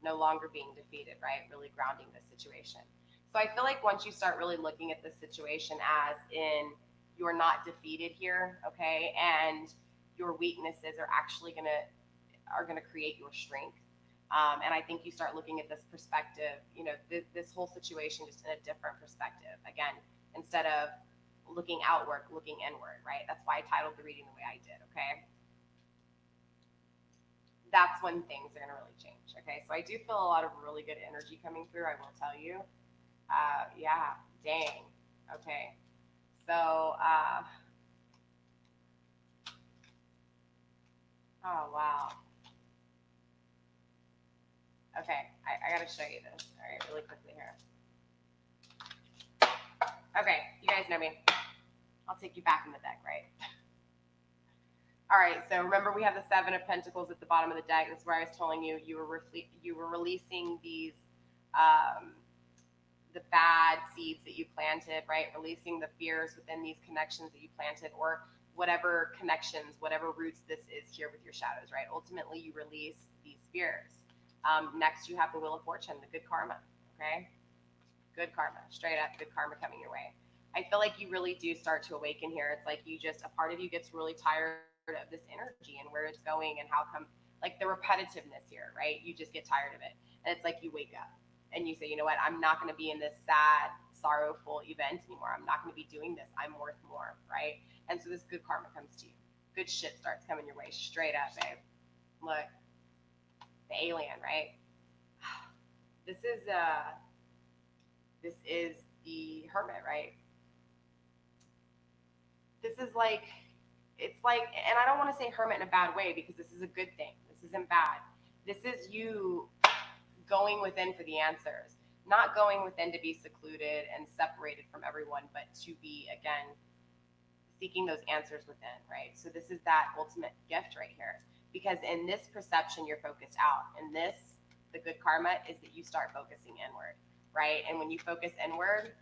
No longer being defeated, right? Really grounding this situation. So I feel like once you start really looking at this situation as in you're not defeated here, okay? And your weaknesses are actually gonna create your strength. And I think you start looking at this perspective, you know, this whole situation just in a different perspective. Again, instead of looking outward, looking inward, right? That's why I titled the reading the way I did, okay? that's when things are going to really change. Okay, so I do feel a lot of really good energy coming through, I will tell you. Yeah, dang. Okay, so, oh, wow. Okay, I got to show you this, all right, really quickly here. Okay, you guys know me. I'll take you back in the deck, right? All right, so remember we have the Seven of Pentacles at the bottom of the deck. This is where I was telling you you were releasing these, the bad seeds that you planted, right? Releasing the fears within these connections that you planted, or whatever connections, whatever roots this is here with your shadows, right? Ultimately, you release these fears. Next, you have the Wheel of Fortune, the good karma, okay? Good karma, straight up good karma coming your way. I feel like you really do start to awaken here. It's like you just, a part of you gets really tired of this energy and where it's going and how come, like the repetitiveness here, right? You just get tired of it. And it's like you wake up and you say, you know what, I'm not going to be in this sad, sorrowful event anymore. I'm not going to be doing this. I'm worth more, right? And so this good karma comes to you. Good shit starts coming your way, straight up, babe. Look, the alien, right? This is the Hermit, right? This is like, it's like, and I don't want to say hermit in a bad way because this is a good thing. This isn't bad. This is you going within for the answers, not going within to be secluded and separated from everyone, but to be, again, seeking those answers within, right? So this is that ultimate gift right here, because in this perception, you're focused out. And this, the good karma, is that you start focusing inward, right? And when you focus inward,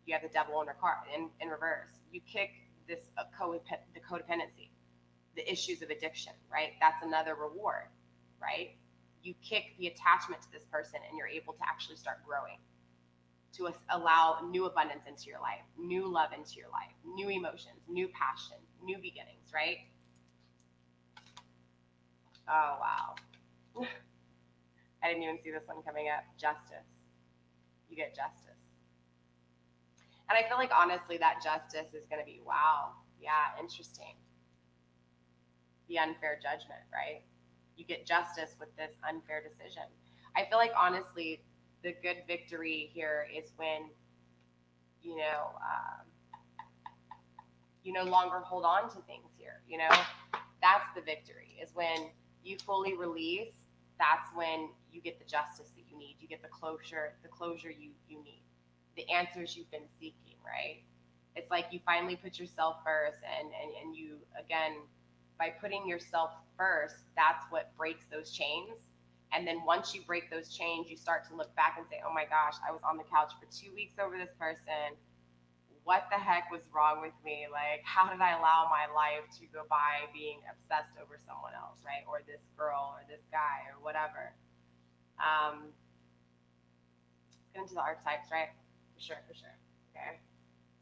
you have the devil in reverse. You kick this the codependency, the issues of addiction, right? That's another reward, right? You kick the attachment to this person and you're able to actually start growing, to allow new abundance into your life, new love into your life, new emotions, new passion, new beginnings, right? Oh, wow. I didn't even see this one coming up. Justice. You get justice. And I feel like, honestly, that justice is going to be, wow, yeah, interesting. The unfair judgment, right? You get justice with this unfair decision. I feel like, honestly, the good victory here is when, you know, you no longer hold on to things here, you know? That's the victory, is when you fully release. That's when you get the justice that you need. You get the closure you need. The answers you've been seeking, right? It's like you finally put yourself first, and you, again, by putting yourself first, that's what breaks those chains. And then once you break those chains, you start to look back and say, oh my gosh, I was on the couch for 2 weeks over this person. What the heck was wrong with me? Like, how did I allow my life to go by being obsessed over someone else, right? Or this girl or this guy or whatever. Let's get into the archetypes, right? For sure. Okay.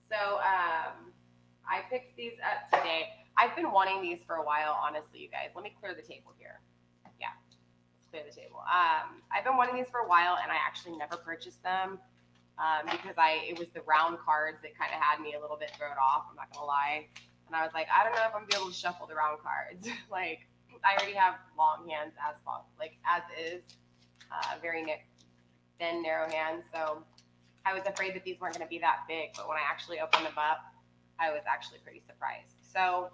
So I picked these up today. I've been wanting these for a while, honestly, you guys. Let me clear the table here. Yeah, let's clear the table. I've been wanting these for a while, and I actually never purchased them because it was the round cards that kind of had me a little bit thrown off. I'm not gonna lie. And I was like, I don't know if I'm gonna be able to shuffle the round cards. Like, I already have long hands as is, very thin, narrow hands. So I was afraid that these weren't going to be that big, but when I actually opened them up, I was actually pretty surprised. So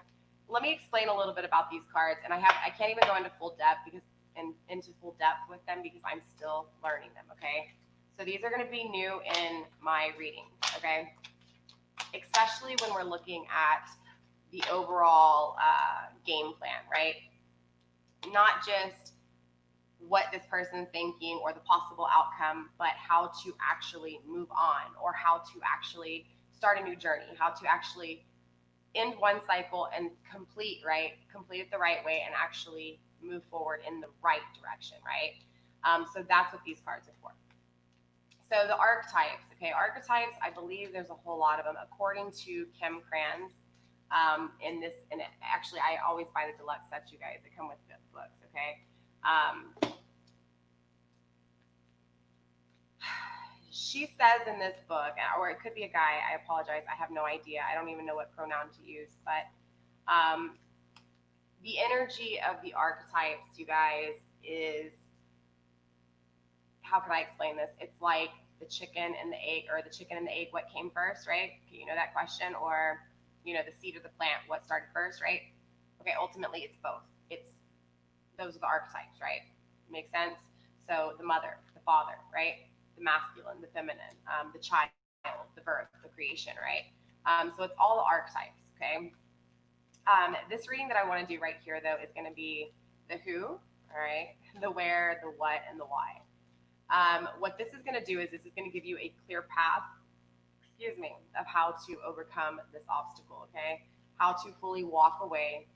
let me explain a little bit about these cards, and I can't even go into full depth with them because I'm still learning them. Okay, so these are going to be new in my readings. Okay, especially when we're looking at the overall game plan, right? Not just what this person's thinking or the possible outcome, but how to actually move on, or how to actually start a new journey, how to actually end one cycle and complete it the right way and actually move forward in the right direction, right? So that's what these cards are for. So the archetypes, okay, archetypes, I believe there's a whole lot of them. According to Kim Kranz, actually, I always buy the deluxe sets, you guys, that come with the books, okay? She says in this book, or it could be a guy, I apologize, I have no idea. I don't even know what pronoun to use, but The energy of the archetypes, you guys, is, how can I explain this? It's like the chicken and the egg, or the chicken and the egg, what came first, right? You know that question? Or, the seed or the plant, what started first, right? Okay, ultimately it's both. Those are the archetypes, right? Makes sense? So the mother, the father, right? The masculine, the feminine, the child, the birth, the creation, right? So it's all the archetypes, okay? This reading that I want to do right here, though, is going to be the who, all right, the where, the what, and the why. What this is going to do is this is going to give you a clear path, of how to overcome this obstacle, okay? How to fully walk away,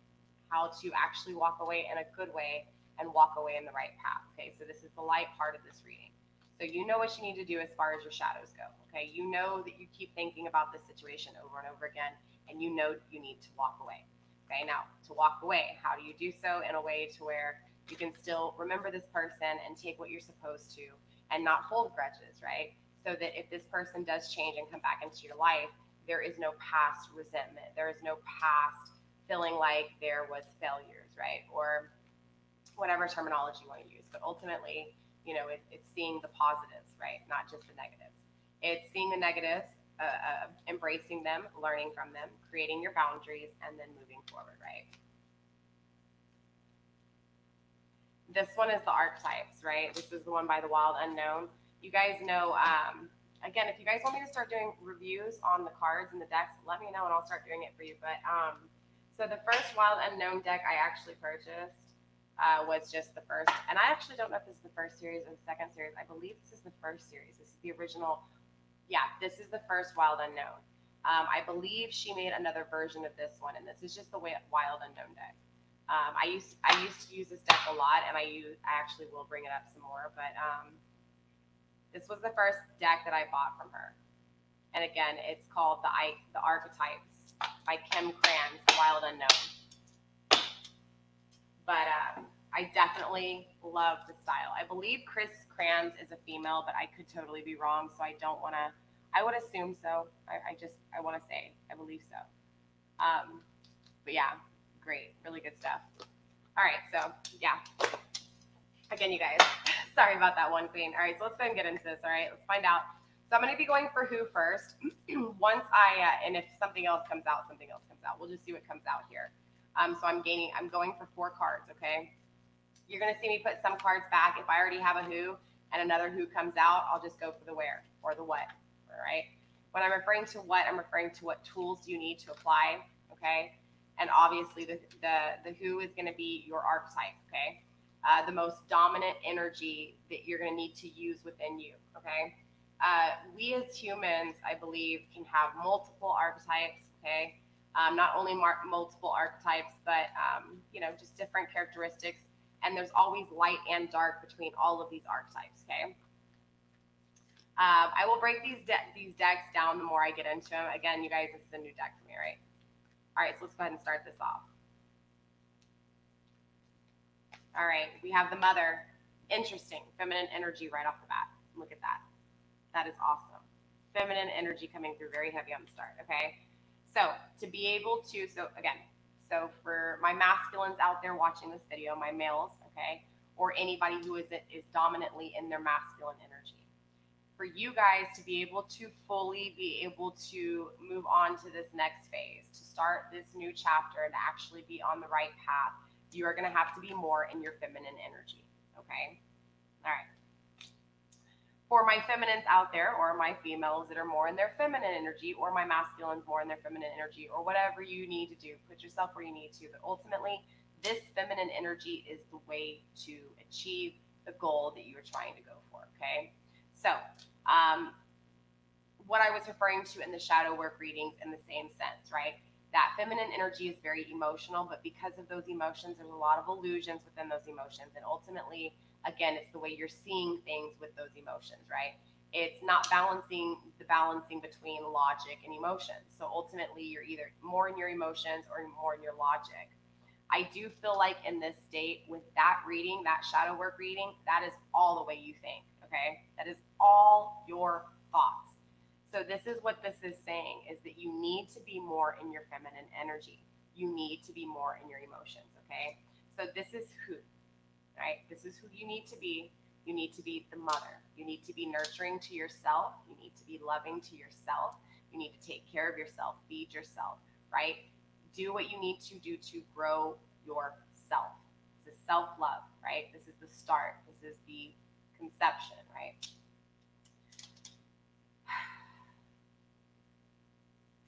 how to actually walk away in a good way and walk away in the right path, okay? So this is the light part of this reading. So you know what you need to do as far as your shadows go, okay? You know that you keep thinking about this situation over and over again, and you know you need to walk away, okay? Now, to walk away, how do you do so in a way to where you can still remember this person and take what you're supposed to and not hold grudges, right? So that if this person does change and come back into your life, there is no past resentment. There is no past feeling like there was failures, right? Or whatever terminology you want to use. But ultimately, it's seeing the positives, right? Not just the negatives. It's seeing the negatives, embracing them, learning from them, creating your boundaries, and then moving forward, right? This one is the archetypes, right? This is the one by the Wild Unknown. You guys know, again, if you guys want me to start doing reviews on the cards and the decks, let me know and I'll start doing it for you. But so the first Wild Unknown deck I actually purchased was just the first, and I actually don't know if this is the first series or the second series. I believe this is the first series. This is the original. Yeah, this is the first Wild Unknown. I believe she made another version of this one, and this is just the Wild Unknown deck. I used to use this deck a lot, and I actually will bring it up some more. But this was the first deck that I bought from her, and again, it's called the Archetypes by Kim Kranz, The Wild Unknown. But I definitely love the style. I believe Chris Kranz is a female, but I could totally be wrong, so I don't want to. I would assume so. I want to say I believe so. But yeah, great, really good stuff. All right, so yeah. Again, you guys, sorry about that one, Queen. All right, so let's go ahead and get into this. All right, let's find out. So I'm going to be going for who first. Once and if something else comes out, something else comes out. We'll just see what comes out here. So I'm going for 4 cards, okay? You're going to see me put some cards back. If I already have a who and another who comes out, I'll just go for the where or the what, all right? When I'm referring to what, I'm referring to what tools you need to apply, okay? And obviously the who is going to be your archetype, okay? The most dominant energy that you're going to need to use within you, okay? We as humans, I believe, can have multiple archetypes, okay? Not only multiple archetypes, but just different characteristics. And there's always light and dark between all of these archetypes, okay? I will break these decks down the more I get into them. Again, you guys, this is a new deck for me, right? All right, so let's go ahead and start this off. All right, we have the Mother. Interesting, feminine energy right off the bat. Look at that. That is awesome. Feminine energy coming through very heavy on the start, okay? So to be able to, so for my masculines out there watching this video, my males, okay, or anybody who is dominantly in their masculine energy, for you guys to be able to fully be able to move on to this next phase, to start this new chapter and actually be on the right path, you are going to have to be more in your feminine energy, okay? All right. For my feminines out there, or my females that are more in their feminine energy, or my masculines more in their feminine energy, or whatever you need to do, put yourself where you need to. But ultimately, this feminine energy is the way to achieve the goal that you're trying to go for, okay? So, what I was referring to in the shadow work readings in the same sense, right? That feminine energy is very emotional, but because of those emotions, there's a lot of illusions within those emotions. And ultimately, again, it's the way you're seeing things with those emotions, right? It's not balancing between logic and emotions. So ultimately, you're either more in your emotions or more in your logic. I do feel like in this state with that reading, that shadow work reading, that is all the way you think, okay? That is all your thoughts. So this is what this is saying, is that you need to be more in your feminine energy. you need to be more in your emotions, okay? So this is who, right? This is who you need to be. You need to be the mother. You need to be nurturing to yourself. You need to be loving to yourself. You need to take care of yourself, feed yourself, right? Do what you need to do to grow yourself. This is self-love, right? This is the start. This is the conception, right?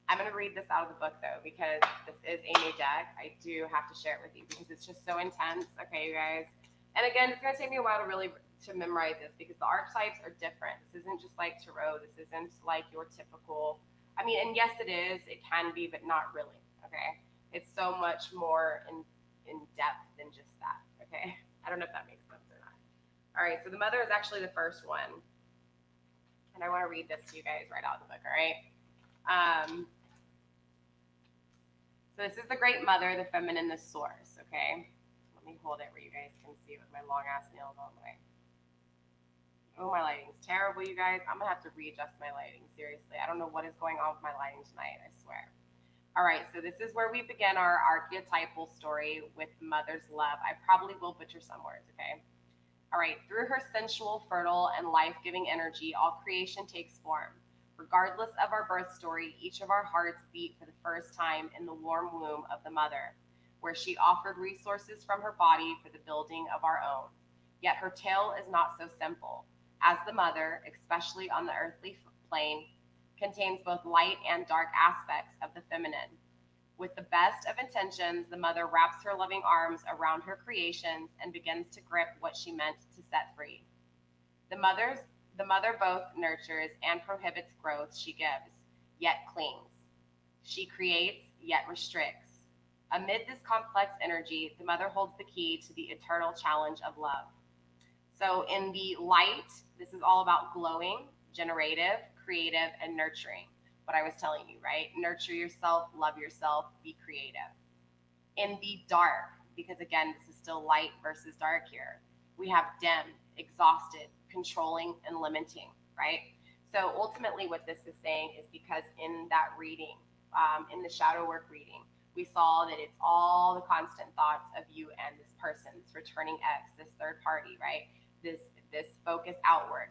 I'm going to read this out of the book, though, because this is a new deck. I do have to share it with you because it's just so intense. Okay, you guys. And again, it's going to take me a while to memorize this because the archetypes are different. This isn't just like tarot. This isn't like your typical. I mean, and yes, it is. It can be, but not really. Okay, it's so much more in depth than just that. Okay, I don't know if that makes sense or not. All right, so the mother is actually the first one, and I want to read this to you guys right out of the book. All right. So this is the great mother, the feminine, the source, okay? Let me hold it where you guys can see it with my long-ass nails all the way. Oh, my lighting's terrible, you guys. I'm going to have to readjust my lighting, seriously. I don't know what is going on with my lighting tonight, I swear. All right, so this is where we begin our archetypal story with mother's love. I probably will butcher some words, okay? All right, through her sensual, fertile, and life-giving energy, all creation takes form. Regardless of our birth story, each of our hearts beat for the first time in the warm womb of the mother, where she offered resources from her body for the building of our own. Yet her tale is not so simple, as the mother, especially on the earthly plane, contains both light and dark aspects of the feminine. With the best of intentions, the mother wraps her loving arms around her creations and begins to grip what she meant to set free. The mother both nurtures and prohibits growth she gives, yet clings. She creates, yet restricts. Amid this complex energy, the mother holds the key to the eternal challenge of love. So in the light, this is all about glowing, generative, creative, and nurturing. What I was telling you, right? Nurture yourself, love yourself, be creative. In the dark, because again, this is still light versus dark here, we have dim, exhausted, controlling, and limiting, right? So ultimately what this is saying is because in that reading, in the shadow work reading, we saw that it's all the constant thoughts of you and this person, this returning ex, this third party, right? This focus outward.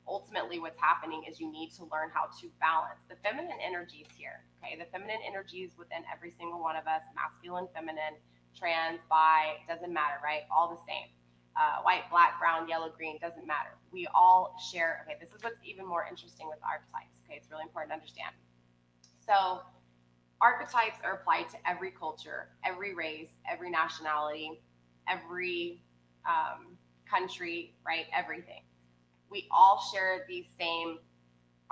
Ultimately what's happening is you need to learn how to balance the feminine energies here, okay? The feminine energies within every single one of us, masculine, feminine, trans, bi, doesn't matter, right? All the same. White, black, brown, yellow, green, doesn't matter. We all share, okay, this is what's even more interesting with archetypes, okay? It's really important to understand. So archetypes are applied to every culture, every race, every nationality, every country, right? Everything. We all share these same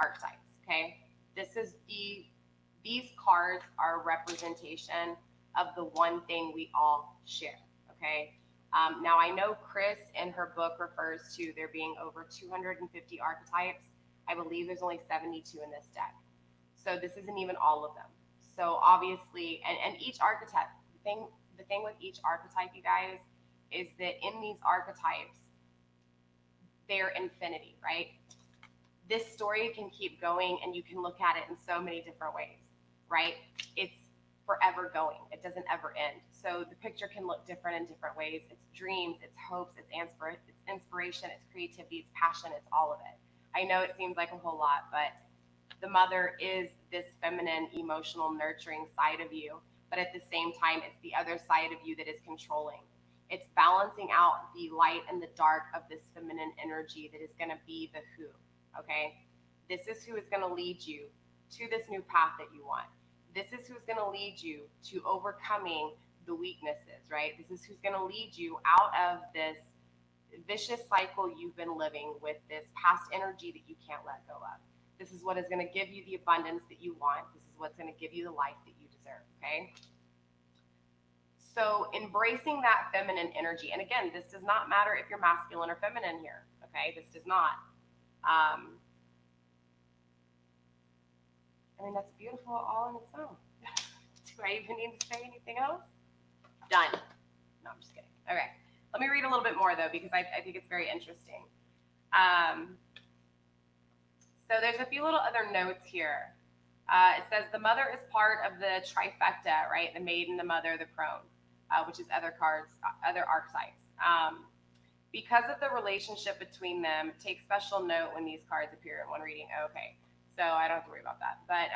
archetypes, okay? These cards are a representation of the one thing we all share, okay? Now, I know Chris in her book refers to there being over 250 archetypes. I believe there's only 72 in this deck. So this isn't even all of them. So obviously, and each archetype, the thing with each archetype, you guys, is that in these archetypes, they're infinity, right? This story can keep going and you can look at it in so many different ways, right? It's forever going. It doesn't ever end. So the picture can look different in different ways. It's dreams, it's hopes, it's inspiration, it's creativity, it's passion, it's all of it. I know it seems like a whole lot, but the mother is this feminine, emotional, nurturing side of you, but at the same time, it's the other side of you that is controlling. It's balancing out the light and the dark of this feminine energy that is going to be the who, okay? This is who is going to lead you to this new path that you want. This is who's going to lead you to overcoming the weaknesses, right? This is who's going to lead you out of this vicious cycle you've been living with, this past energy that you can't let go of. This is what is going to give you the abundance that you want. This is what's going to give you the life that you deserve, okay? So embracing that feminine energy, and again, this does not matter if you're masculine or feminine here, okay? This does not. I mean, that's beautiful all on its own. Do I even need to say anything else? Done. No, I'm just kidding. Okay. Let me read a little bit more, though, because I think it's very interesting. So there's a few little other notes here. It says the mother is part of the trifecta, right? The maiden, the mother, the crone, which is other cards, other archetypes. Because of the relationship between them, take special note when these cards appear in one reading. Okay, so I don't have to worry about that. But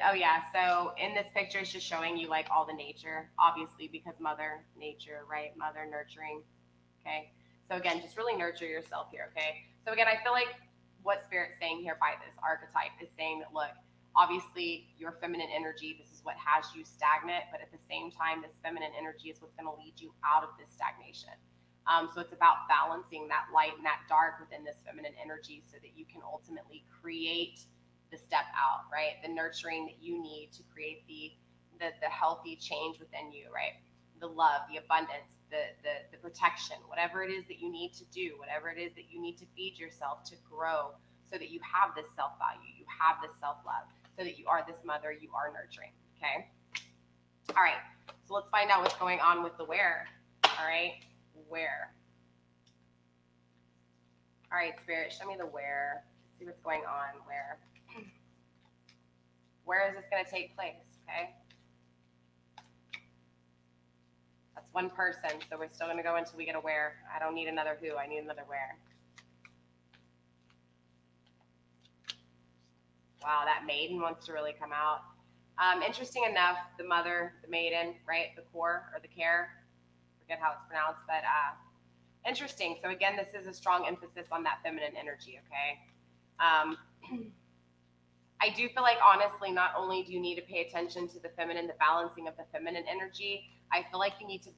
oh yeah, so in this picture, it's just showing you like all the nature, obviously, because mother nature, right? Mother nurturing. Okay. So again, just really nurture yourself here. Okay. So again, I feel like what Spirit's saying here by this archetype is saying that, look, obviously your feminine energy, this is what has you stagnant, but at the same time, this feminine energy is what's going to lead you out of this stagnation. So it's about balancing that light and that dark within this feminine energy so that you can ultimately create the step out, right? The nurturing that you need to create the healthy change within you, right? The love, the abundance, the protection, whatever it is that you need to do, whatever it is that you need to feed yourself to grow so that you have this self-value, you have this self-love, so that you are this mother, you are nurturing, okay? All right, so let's find out what's going on with the where, all right? Where. All right, Spirit, show me the where. Let's see what's going on, where. Where is this going to take place, okay? That's one person, so we're still going to go until we get a where. I don't need another who, I need another where. Wow, that maiden wants to really come out. Interesting enough, the mother, the maiden, right? The core or the care, forget how it's pronounced, but interesting. So again, this is a strong emphasis on that feminine energy, okay? I do feel like, honestly, not only do you need to pay attention to the feminine, the balancing of the feminine energy, I feel like you need to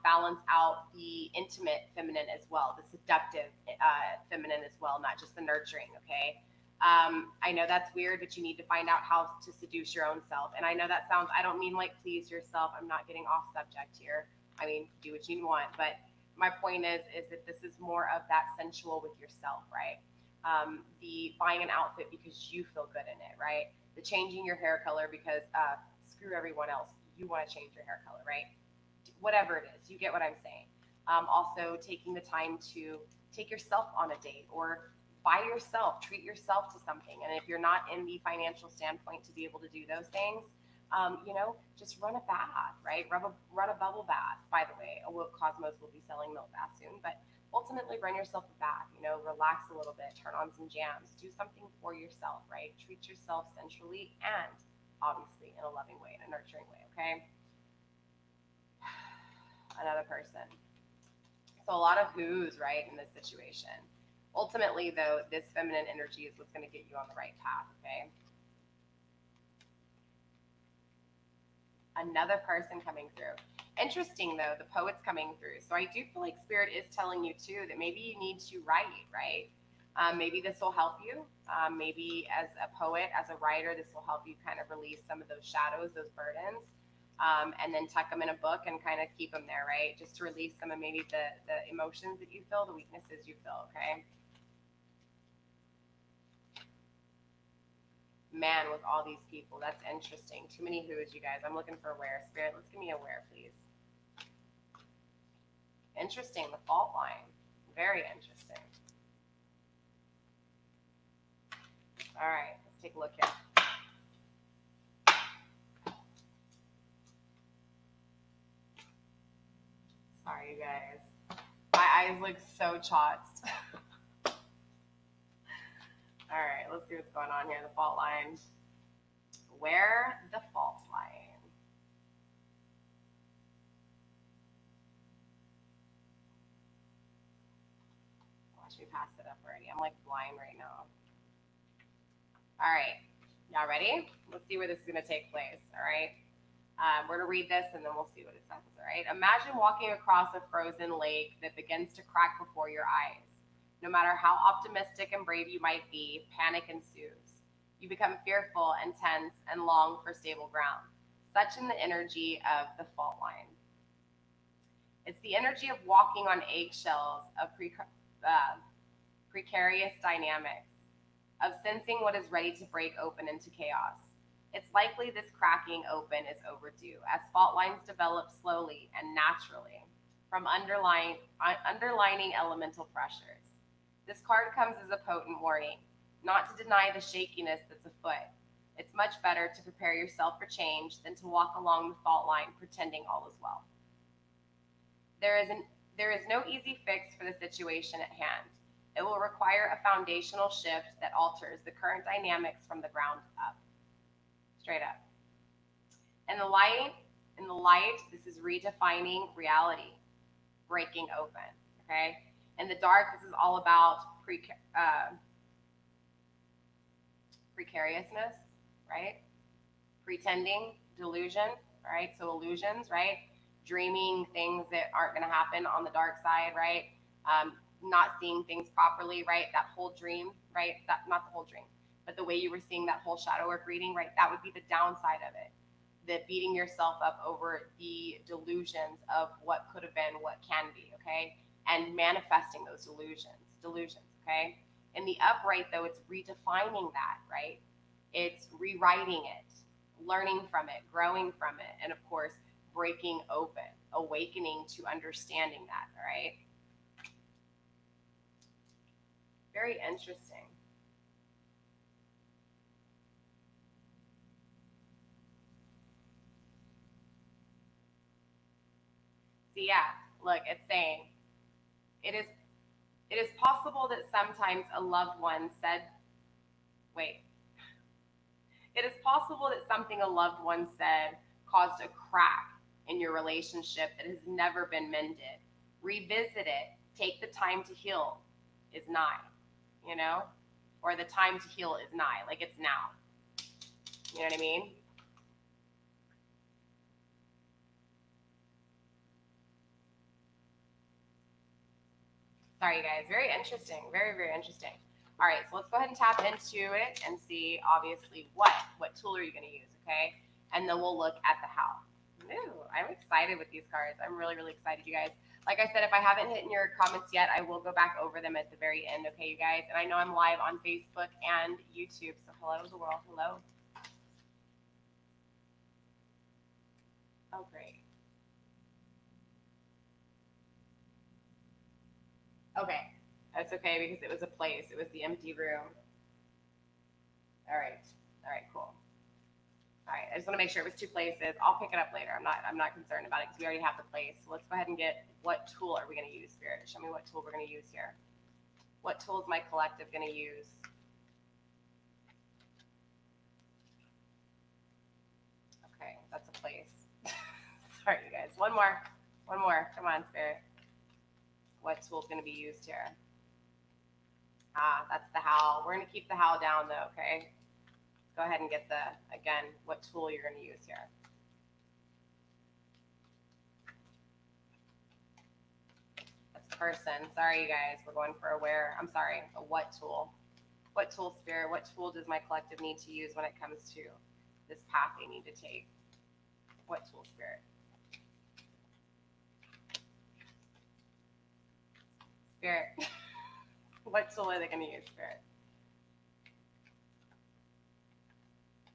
balance out the intimate feminine as well, the seductive feminine as well, not just the nurturing, okay? I know that's weird, but you need to find out how to seduce your own self. And I know that sounds, I don't mean like please yourself. I'm not getting off subject here. I mean, do what you want. But my point is that this is more of that sensual with yourself, right? The buying an outfit because you feel good in it, right? The changing your hair color because screw everyone else. You want to change your hair color, right? Whatever it is, you get what I'm saying. Also, taking the time to take yourself on a date or buy yourself, treat yourself to something. And if you're not in the financial standpoint to be able to do those things, just run a bath, right? Run a bubble bath. By the way, Cosmos will be selling milk bath soon, but ultimately run yourself a bath, relax a little bit, turn on some jams, do something for yourself, right? Treat yourself sensually and obviously in a loving way, in a nurturing way, okay? Another person. So a lot of who's, right, in this situation. Ultimately, though, this feminine energy is what's going to get you on the right path, okay? Another person coming through. Interesting, though, the poet's coming through. So I do feel like Spirit is telling you, too, that maybe you need to write, right? Maybe this will help you. Maybe as a poet, as a writer, this will help you kind of release some of those shadows, those burdens, and then tuck them in a book and kind of keep them there, right? Just to release some of maybe the emotions that you feel, the weaknesses you feel, okay? Man, with all these people, that's interesting. Too many who's, you guys. I'm looking for a where. Spirit, let's give me a where, please. Interesting, the fault line. Very interesting. All right, let's take a look here. Sorry, you guys. My eyes look so chotsed. All right, let's see what's going on here. The fault line. Where the fault line. Watch me pass it up already. I'm like blind right now. All right, y'all ready? Let's see where this is going to take place. All right. We're going to read this and then we'll see what it says. All right. Imagine walking across a frozen lake that begins to crack before your eyes. No matter how optimistic and brave you might be, panic ensues. You become fearful and tense and long for stable ground. Such in the energy of the fault line. It's the energy of walking on eggshells, of precarious dynamics, of sensing what is ready to break open into chaos. It's likely this cracking open is overdue, as fault lines develop slowly and naturally from underlining elemental pressures. This card comes as a potent warning, not to deny the shakiness that's afoot. It's much better to prepare yourself for change than to walk along the fault line pretending all is well. There is no easy fix for the situation at hand. It will require a foundational shift that alters the current dynamics from the ground up. Straight up. In the light, this is redefining reality, breaking open, okay? In the dark, this is all about precariousness, right? Pretending, delusion, right? So illusions, right? Dreaming things that aren't going to happen on the dark side, right? Not seeing things properly, right? That whole dream, right? That, not the whole dream, but the way you were seeing that whole shadow work reading, right? That would be the downside of it. The beating yourself up over the delusions of what could have been, what can be, okay? And manifesting those delusions, okay? In the upright, though, it's redefining that, right? It's rewriting it, learning from it, growing from it, and of course, breaking open, awakening to understanding that, all right? Very interesting. See, yeah, look, it's saying, it is possible that sometimes a loved one said, wait, it is possible that something a loved one said caused a crack in your relationship that has never been mended. Revisit it, take the time to heal is nigh, you know? Or the time to heal is nigh, like it's now. You know what I mean? Sorry, you guys. Very interesting. Very, very interesting. All right, so let's go ahead and tap into it and see, obviously, what tool are you going to use, okay? And then we'll look at the how. Ooh, I'm excited with these cards. I'm really, really excited, you guys. Like I said, if I haven't hit in your comments yet, I will go back over them at the very end, okay, you guys? And I know I'm live on Facebook and YouTube, so hello to the world. Hello. Oh, great. Okay, that's okay because it was a place. It was the empty room. All right. All right, cool. All right, I just want to make sure it was two places. I'll pick it up later. I'm not concerned about it because we already have the place. So let's go ahead and get, what tool are we going to use, Spirit? Show me what tool we're going to use here. What tool is my collective going to use? Okay, that's a place. Sorry, you guys. One more. One more. Come on, Spirit. What tool is going to be used here? Ah, that's the howl. We're going to keep the howl down, though, okay? Go ahead and get the, again, what tool you're going to use here. That's person. Sorry, you guys. We're going for a where. I'm sorry, a what tool. What tool, Spirit? What tool does my collective need to use when it comes to this path they need to take? What tool, Spirit? Spirit. What tool are they going to use, Spirit?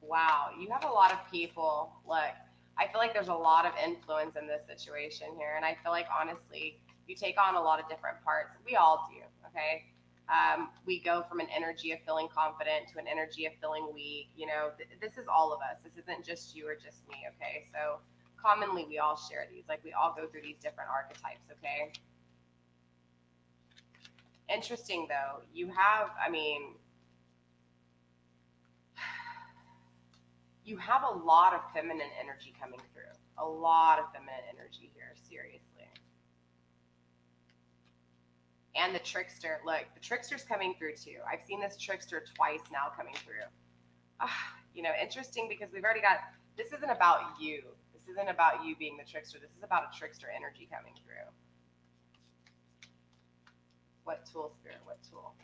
Wow, you have a lot of people. Look, I feel like there's a lot of influence in this situation here. And I feel like, honestly, you take on a lot of different parts. We all do, okay? We go from an energy of feeling confident to an energy of feeling weak. You know, this is all of us. This isn't just you or just me, okay? So commonly, we all share these. Like, we all go through these different archetypes, okay? Interesting, though. You have, I mean, you have a lot of feminine energy coming through. A lot of feminine energy here, seriously. And the trickster, look, the trickster's coming through too. I've seen this trickster twice now coming through. You know, interesting because we've already got, this isn't about you. This isn't about you being the trickster. This is about a trickster energy coming through. What tool, Spirit? What tool?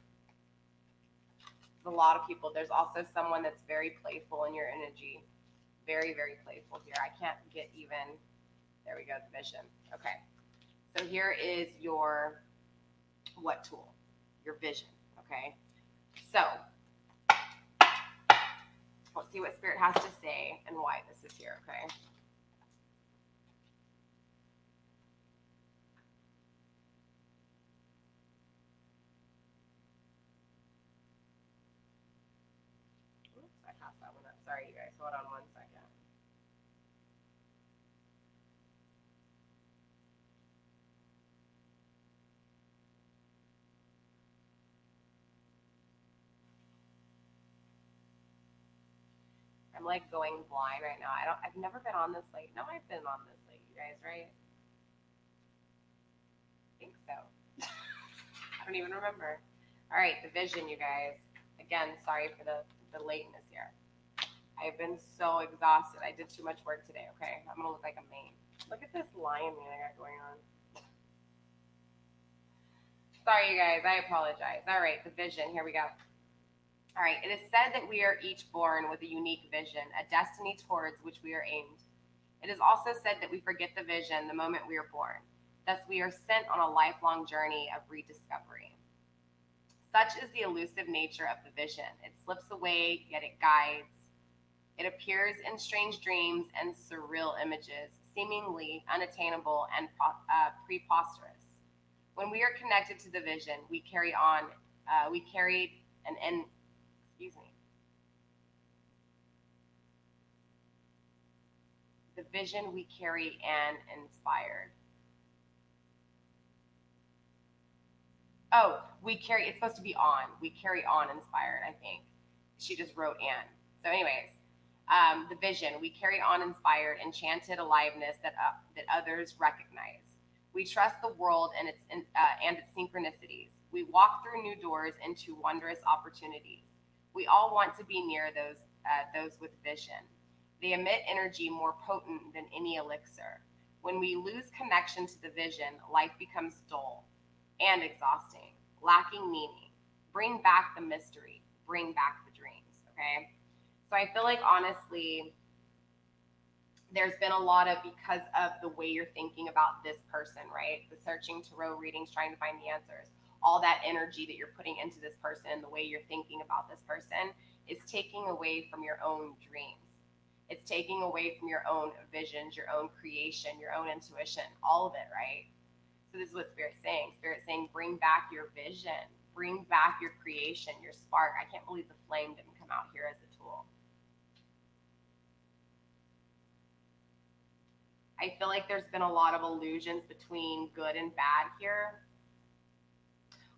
A lot of people. There's also someone that's very playful in your energy. Very, very playful here. I can't get even. There we go, the vision. Okay. So here is your what tool? Your vision. Okay. So let's see what Spirit has to say and why this is here. Okay. Sorry, you guys. Hold on 1 second. I'm like going blind right now. I've never been on this late. No, I've been on this late, you guys, right? I think so. I don't even remember. All right, the vision, you guys. Again, sorry for the lateness here. I've been so exhausted. I did too much work today, okay? I'm gonna look like a mane. Look at this lion mane I got going on. Sorry, you guys, I apologize. All right, the vision, here we go. All right, it is said that we are each born with a unique vision, a destiny towards which we are aimed. It is also said that we forget the vision the moment we are born. Thus, we are sent on a lifelong journey of rediscovery. Such is the elusive nature of the vision. It slips away, yet it guides. It appears in strange dreams and surreal images, seemingly unattainable and preposterous. When we are connected to the vision, we carry the vision we carry and inspired. Oh, it's supposed to be on. We carry on inspired, I think. She just wrote and. So, anyways, the vision, we carry on inspired, enchanted aliveness that others recognize. We trust the world and its synchronicities. We walk through new doors into wondrous opportunities. We all want to be near those with vision. They emit energy more potent than any elixir. When we lose connection to the vision, life becomes dull and exhausting, lacking meaning. Bring back the mystery. Bring back the dreams. Okay. So I feel like honestly, there's been a lot of, because of the way you're thinking about this person, right? The searching tarot readings, trying to find the answers, all that energy that you're putting into this person, the way you're thinking about this person is taking away from your own dreams. It's taking away from your own visions, your own creation, your own intuition, all of it, right? So this is what Spirit's saying. Spirit's saying, bring back your vision, bring back your creation, your spark. I can't believe the flame didn't come out here as a tool. I feel like there's been a lot of illusions between good and bad here.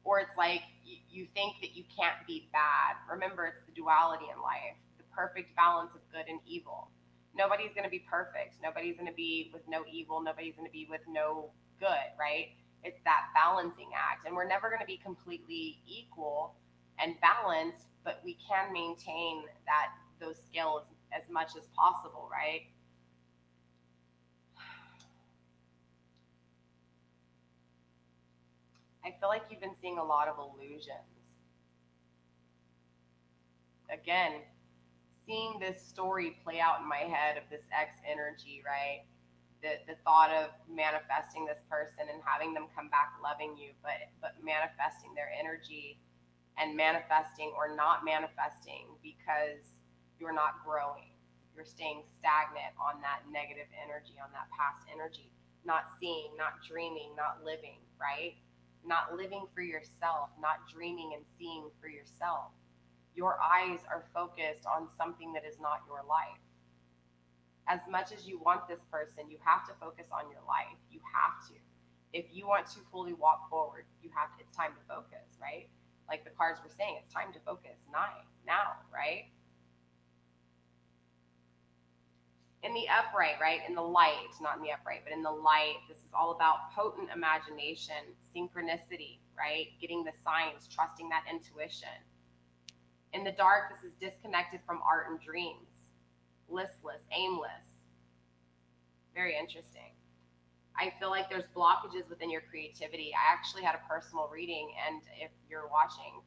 Or it's like you think that you can't be bad. Remember, it's the duality in life, the perfect balance of good and evil. Nobody's going to be perfect. Nobody's going to be with no evil. Nobody's going to be with no good, right? It's that balancing act. And we're never going to be completely equal and balanced, but we can maintain those scales as much as possible, right? I feel like you've been seeing a lot of illusions. Again, seeing this story play out in my head of this ex energy, right? The thought of manifesting this person and having them come back loving you, but manifesting their energy and manifesting or not manifesting because you're not growing. You're staying stagnant on that negative energy, on that past energy, not seeing, not dreaming, not living, right? Not living for yourself, not dreaming and seeing for yourself. Your eyes are focused on something that is not your life. As much as you want this person, you have to focus on your life. You have to. If you want to fully walk forward, it's time to focus, right? Like the cards were saying, it's time to focus now, right? In the upright, right? In the light, not in the upright, but in the light, this is all about potent imagination, synchronicity, right? Getting the signs, trusting that intuition. In the dark, this is disconnected from art and dreams, listless, aimless. Very interesting. I feel like there's blockages within your creativity. I actually had a personal reading, and if you're watching,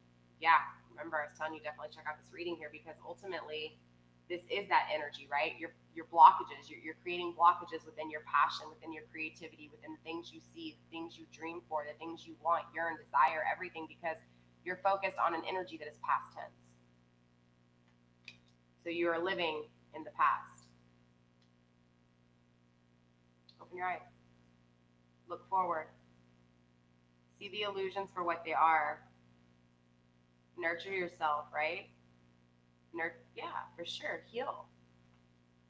remember I was telling you definitely check out this reading here, because ultimately this is that energy, right? Your blockages, you're creating blockages within your passion, within your creativity, within the things you see, the things you dream for, the things you want, yearn, desire, everything, because you're focused on an energy that is past tense. So you are living in the past. Open your eyes. Look forward. See the illusions for what they are. Nurture yourself, right? Yeah, for sure. Heal.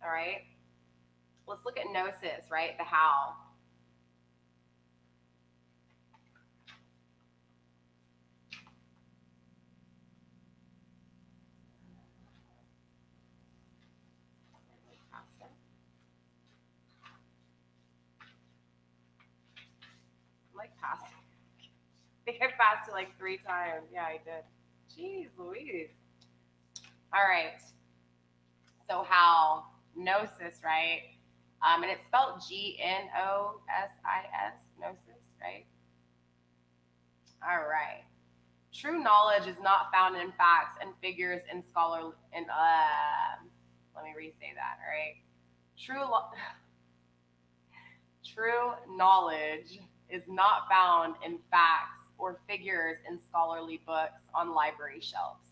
All right. Let's look at gnosis, right? The how. I'm like past. I think I passed it like 3 times. Yeah, I did. Jeez Louise. All right. So how gnosis, right? And it's spelled Gnosis, gnosis, right? All right. True knowledge is not found in facts and figures in scholar. In let me re-say that. All right. True knowledge is not found in facts or figures in scholarly books on library shelves.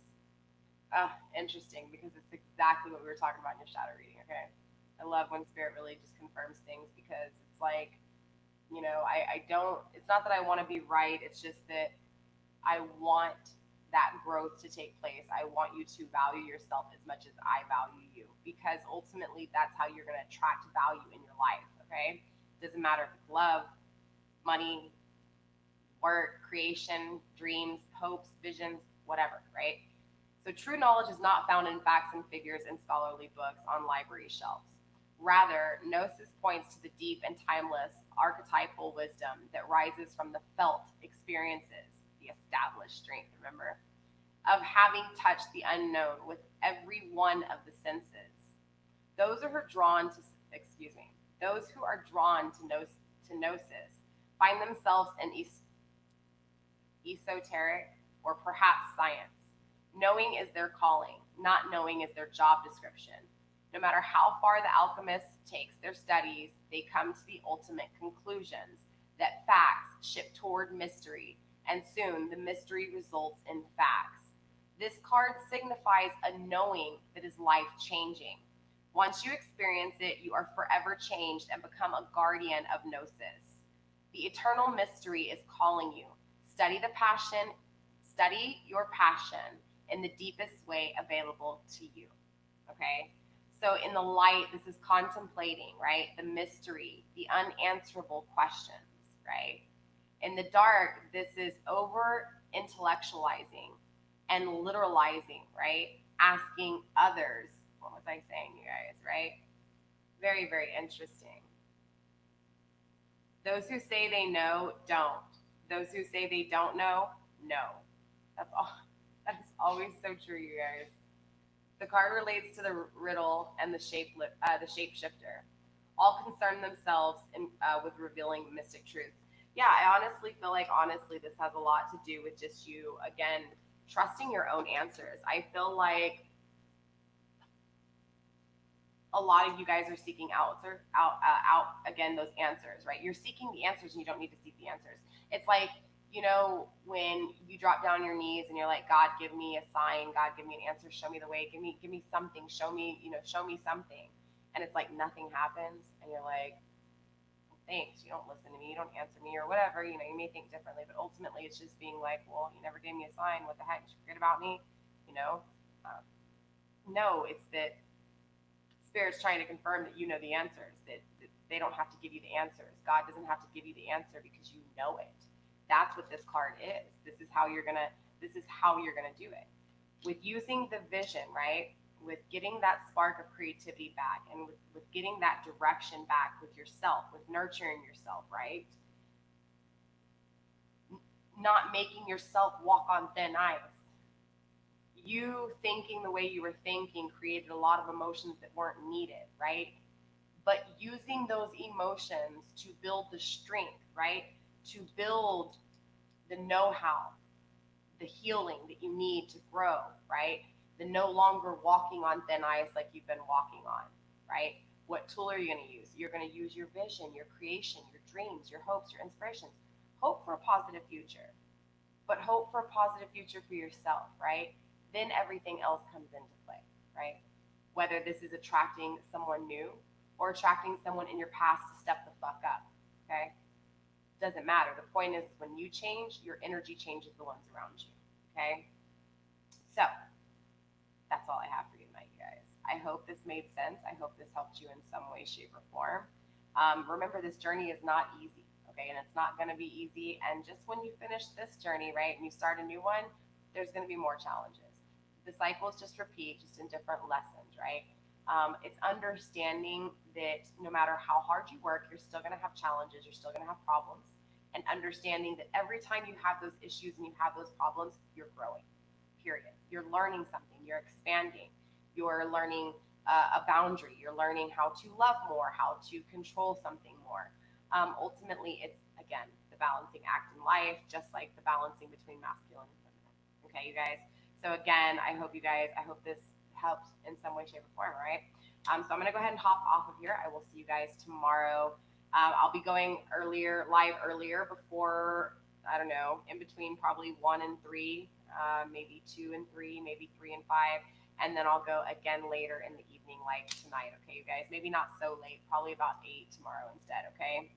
Interesting, because it's exactly what we were talking about in your shadow reading. Okay. I love when spirit really just confirms things, because it's like, I don't, it's not that I want to be right. It's just that I want that growth to take place. I want you to value yourself as much as I value you, because ultimately that's how you're going to attract value in your life. Okay. Doesn't matter if it's love, money, work, creation, dreams, hopes, visions, whatever, right? So true knowledge is not found in facts and figures in scholarly books on library shelves. Rather, gnosis points to the deep and timeless archetypal wisdom that rises from the felt experiences, the established strength, remember, of having touched the unknown with every one of the senses. Those who are drawn to, those who are drawn to gnosis find themselves in esoteric or perhaps science. Knowing is their calling, not knowing is their job description. No matter how far the alchemist takes their studies, they come to the ultimate conclusions that facts ship toward mystery, and soon the mystery results in facts. This card signifies a knowing that is life changing. Once you experience it, you are forever changed and become a guardian of gnosis. The eternal mystery is calling you. Study your passion in the deepest way available to you. Okay? So in the light, this is contemplating, right? The mystery, the unanswerable questions, right? In the dark, this is over intellectualizing and literalizing, right? Asking others. What was I saying, you guys, right? Very, very interesting. Those who say they know, don't. Those who say they don't know, That's all. That is always so true, you guys. The card relates to the riddle and the shapeshifter. All concern themselves with revealing mystic truths. Yeah, I honestly feel like this has a lot to do with just you again trusting your own answers. I feel like a lot of you guys are seeking out again those answers, right? You're seeking the answers and you don't need to seek the answers. It's like, when you drop down your knees and you're like, God, give me a sign, God, give me an answer, show me the way, give me something, show me something. And it's like nothing happens and you're like, well, thanks, you don't listen to me, you don't answer me or whatever, you may think differently, but ultimately it's just being like, well, you never gave me a sign, what the heck, did you forget about me? No, it's that Spirit's trying to confirm that you know the answers, that they don't have to give you the answers. God doesn't have to give you the answer because you know it. That's what this card is. This is how you're gonna do it. With using the vision, right? With getting that spark of creativity back, and with getting that direction back with yourself, with nurturing yourself, right? Not making yourself walk on thin ice. You thinking the way you were thinking created a lot of emotions that weren't needed, right? But using those emotions to build the strength, right? To build the know-how, the healing that you need to grow, right? The no longer walking on thin ice like you've been walking on, right? What tool are you going to use? You're going to use your vision, your creation, your dreams, your hopes, your inspirations. Hope for a positive future, but hope for a positive future for yourself, right? Then everything else comes into play, right? Whether this is attracting someone new or attracting someone in your past to step the fuck up, okay? Doesn't matter. The point is, when you change, your energy changes the ones around you, okay? So That's all I have for you tonight, you guys. I hope this made sense. I hope this helped you in some way, shape, or form. Remember, this journey is not easy, okay? And it's not going to be easy. And just when you finish this journey, right, and you start a new one, there's going to be more challenges. The cycles just repeat, just in different lessons, right? It's understanding that no matter how hard you work, you're still going to have challenges, you're still going to have problems, and understanding that every time you have those issues and you have those problems, you're growing, period. You're learning something, you're expanding, you're learning a boundary, you're learning how to love more, how to control something more. Ultimately, it's, again, the balancing act in life, just like the balancing between masculine and feminine. Okay, you guys? So again, I hope this helps in some way, shape, or form, all right? So I'm going to go ahead and hop off of here. I will see you guys tomorrow. I'll be going live earlier before, I don't know, in between probably 1 and 3, maybe 2 and 3, maybe 3 and 5. And then I'll go again later in the evening, like tonight, okay, you guys? Maybe not so late, probably about 8 tomorrow instead, okay?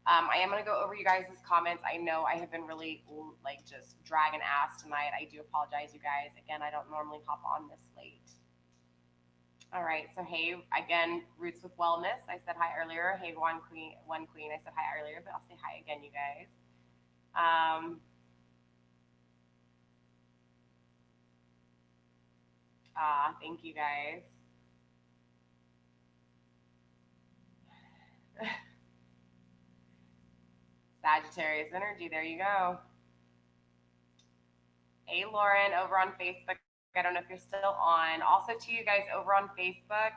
I am going to go over you guys' comments. I know I have been really like just dragging ass tonight. I do apologize, you guys. Again, I don't normally hop on this late. All right, so hey, again, Roots with Wellness. I said hi earlier. Hey, one queen. I said hi earlier, but I'll say hi again, you guys. Thank you guys. Sagittarius energy, there you go. Hey, Lauren, over on Facebook. I don't know if you're still on. Also, to you guys over on Facebook,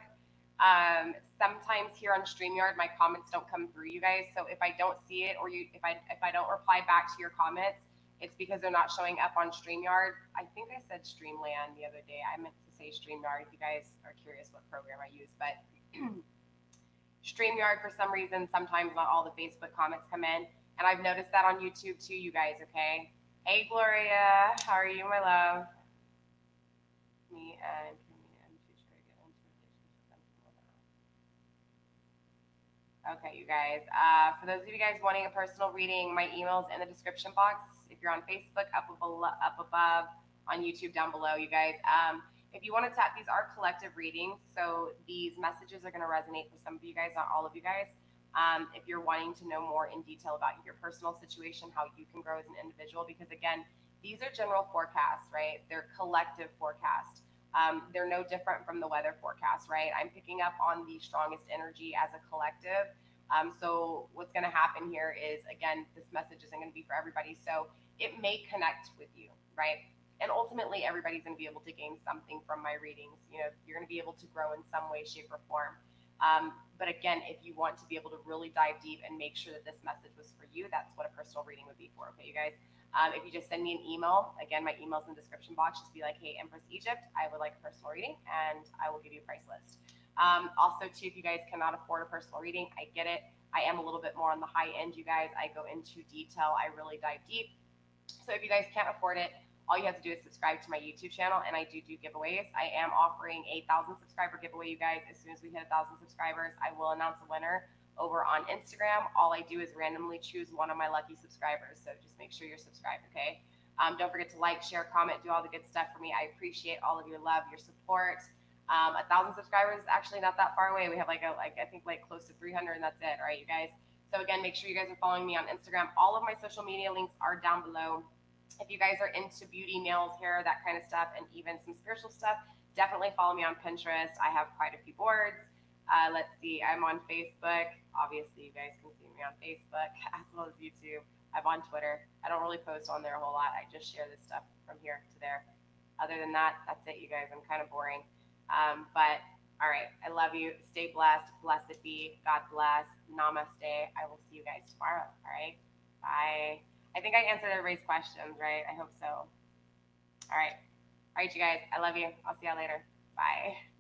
sometimes here on StreamYard, my comments don't come through, you guys. So if I don't see it, or if I don't reply back to your comments, it's because they're not showing up on StreamYard. I think I said Streamland the other day. I meant to say StreamYard if you guys are curious what program I use, but StreamYard, for some reason, sometimes not all the Facebook comments come in. And I've noticed that on YouTube too, you guys, okay? Hey, Gloria, how are you, my love? Me and future get into relationship. Okay, you guys. For those of you guys wanting a personal reading, my email's in the description box. If you're on Facebook, up above, on YouTube down below, you guys. If you want to tap, these are collective readings, so these messages are going to resonate for some of you guys, not all of you guys. If you're wanting to know more in detail about your personal situation, how you can grow as an individual, because again, these are general forecasts, right? They're collective forecasts. They're no different from the weather forecast, right? I'm picking up on the strongest energy as a collective. So what's going to happen here is, again, this message isn't going to be for everybody. So it may connect with you, right? And ultimately, everybody's going to be able to gain something from my readings. You know, you're going to be able to grow in some way, shape, or form. But again, if you want to be able to really dive deep and make sure that this message was for you, that's what a personal reading would be for, okay, you guys? If you just send me an email, again, my email's in the description box, just be like, hey, Empress Egypt, I would like a personal reading, and I will give you a price list. Also, too, if you guys cannot afford a personal reading, I get it. I am a little bit more on the high end, you guys. I go into detail. I really dive deep. So if you guys can't afford it, all you have to do is subscribe to my YouTube channel, and I do giveaways. I am offering a 1,000 subscriber giveaway, you guys. As soon as we hit 1,000 subscribers, I will announce a winner over on Instagram. All I do is randomly choose one of my lucky subscribers, so just make sure you're subscribed, okay? Don't forget to like, share, comment, do all the good stuff for me. I appreciate all of your love, your support. 1,000 subscribers is actually not that far away. We have I think close to 300, and that's it, all right, you guys? So again, make sure you guys are following me on Instagram. All of my social media links are down below. If you guys are into beauty, nails, hair, that kind of stuff, and even some spiritual stuff, definitely follow me on Pinterest. I have quite a few boards. Let's see, I'm on Facebook. Obviously, you guys can see me on Facebook as well as YouTube. I'm on Twitter. I don't really post on there a whole lot. I just share this stuff from here to there. Other than that, that's it, you guys. I'm kind of boring. But all right, I love you. Stay blessed. Blessed be. God bless. Namaste. I will see you guys tomorrow. All right. Bye. I think I answered everybody's questions, right? I hope so. All right. All right, you guys. I love you. I'll see y'all later. Bye.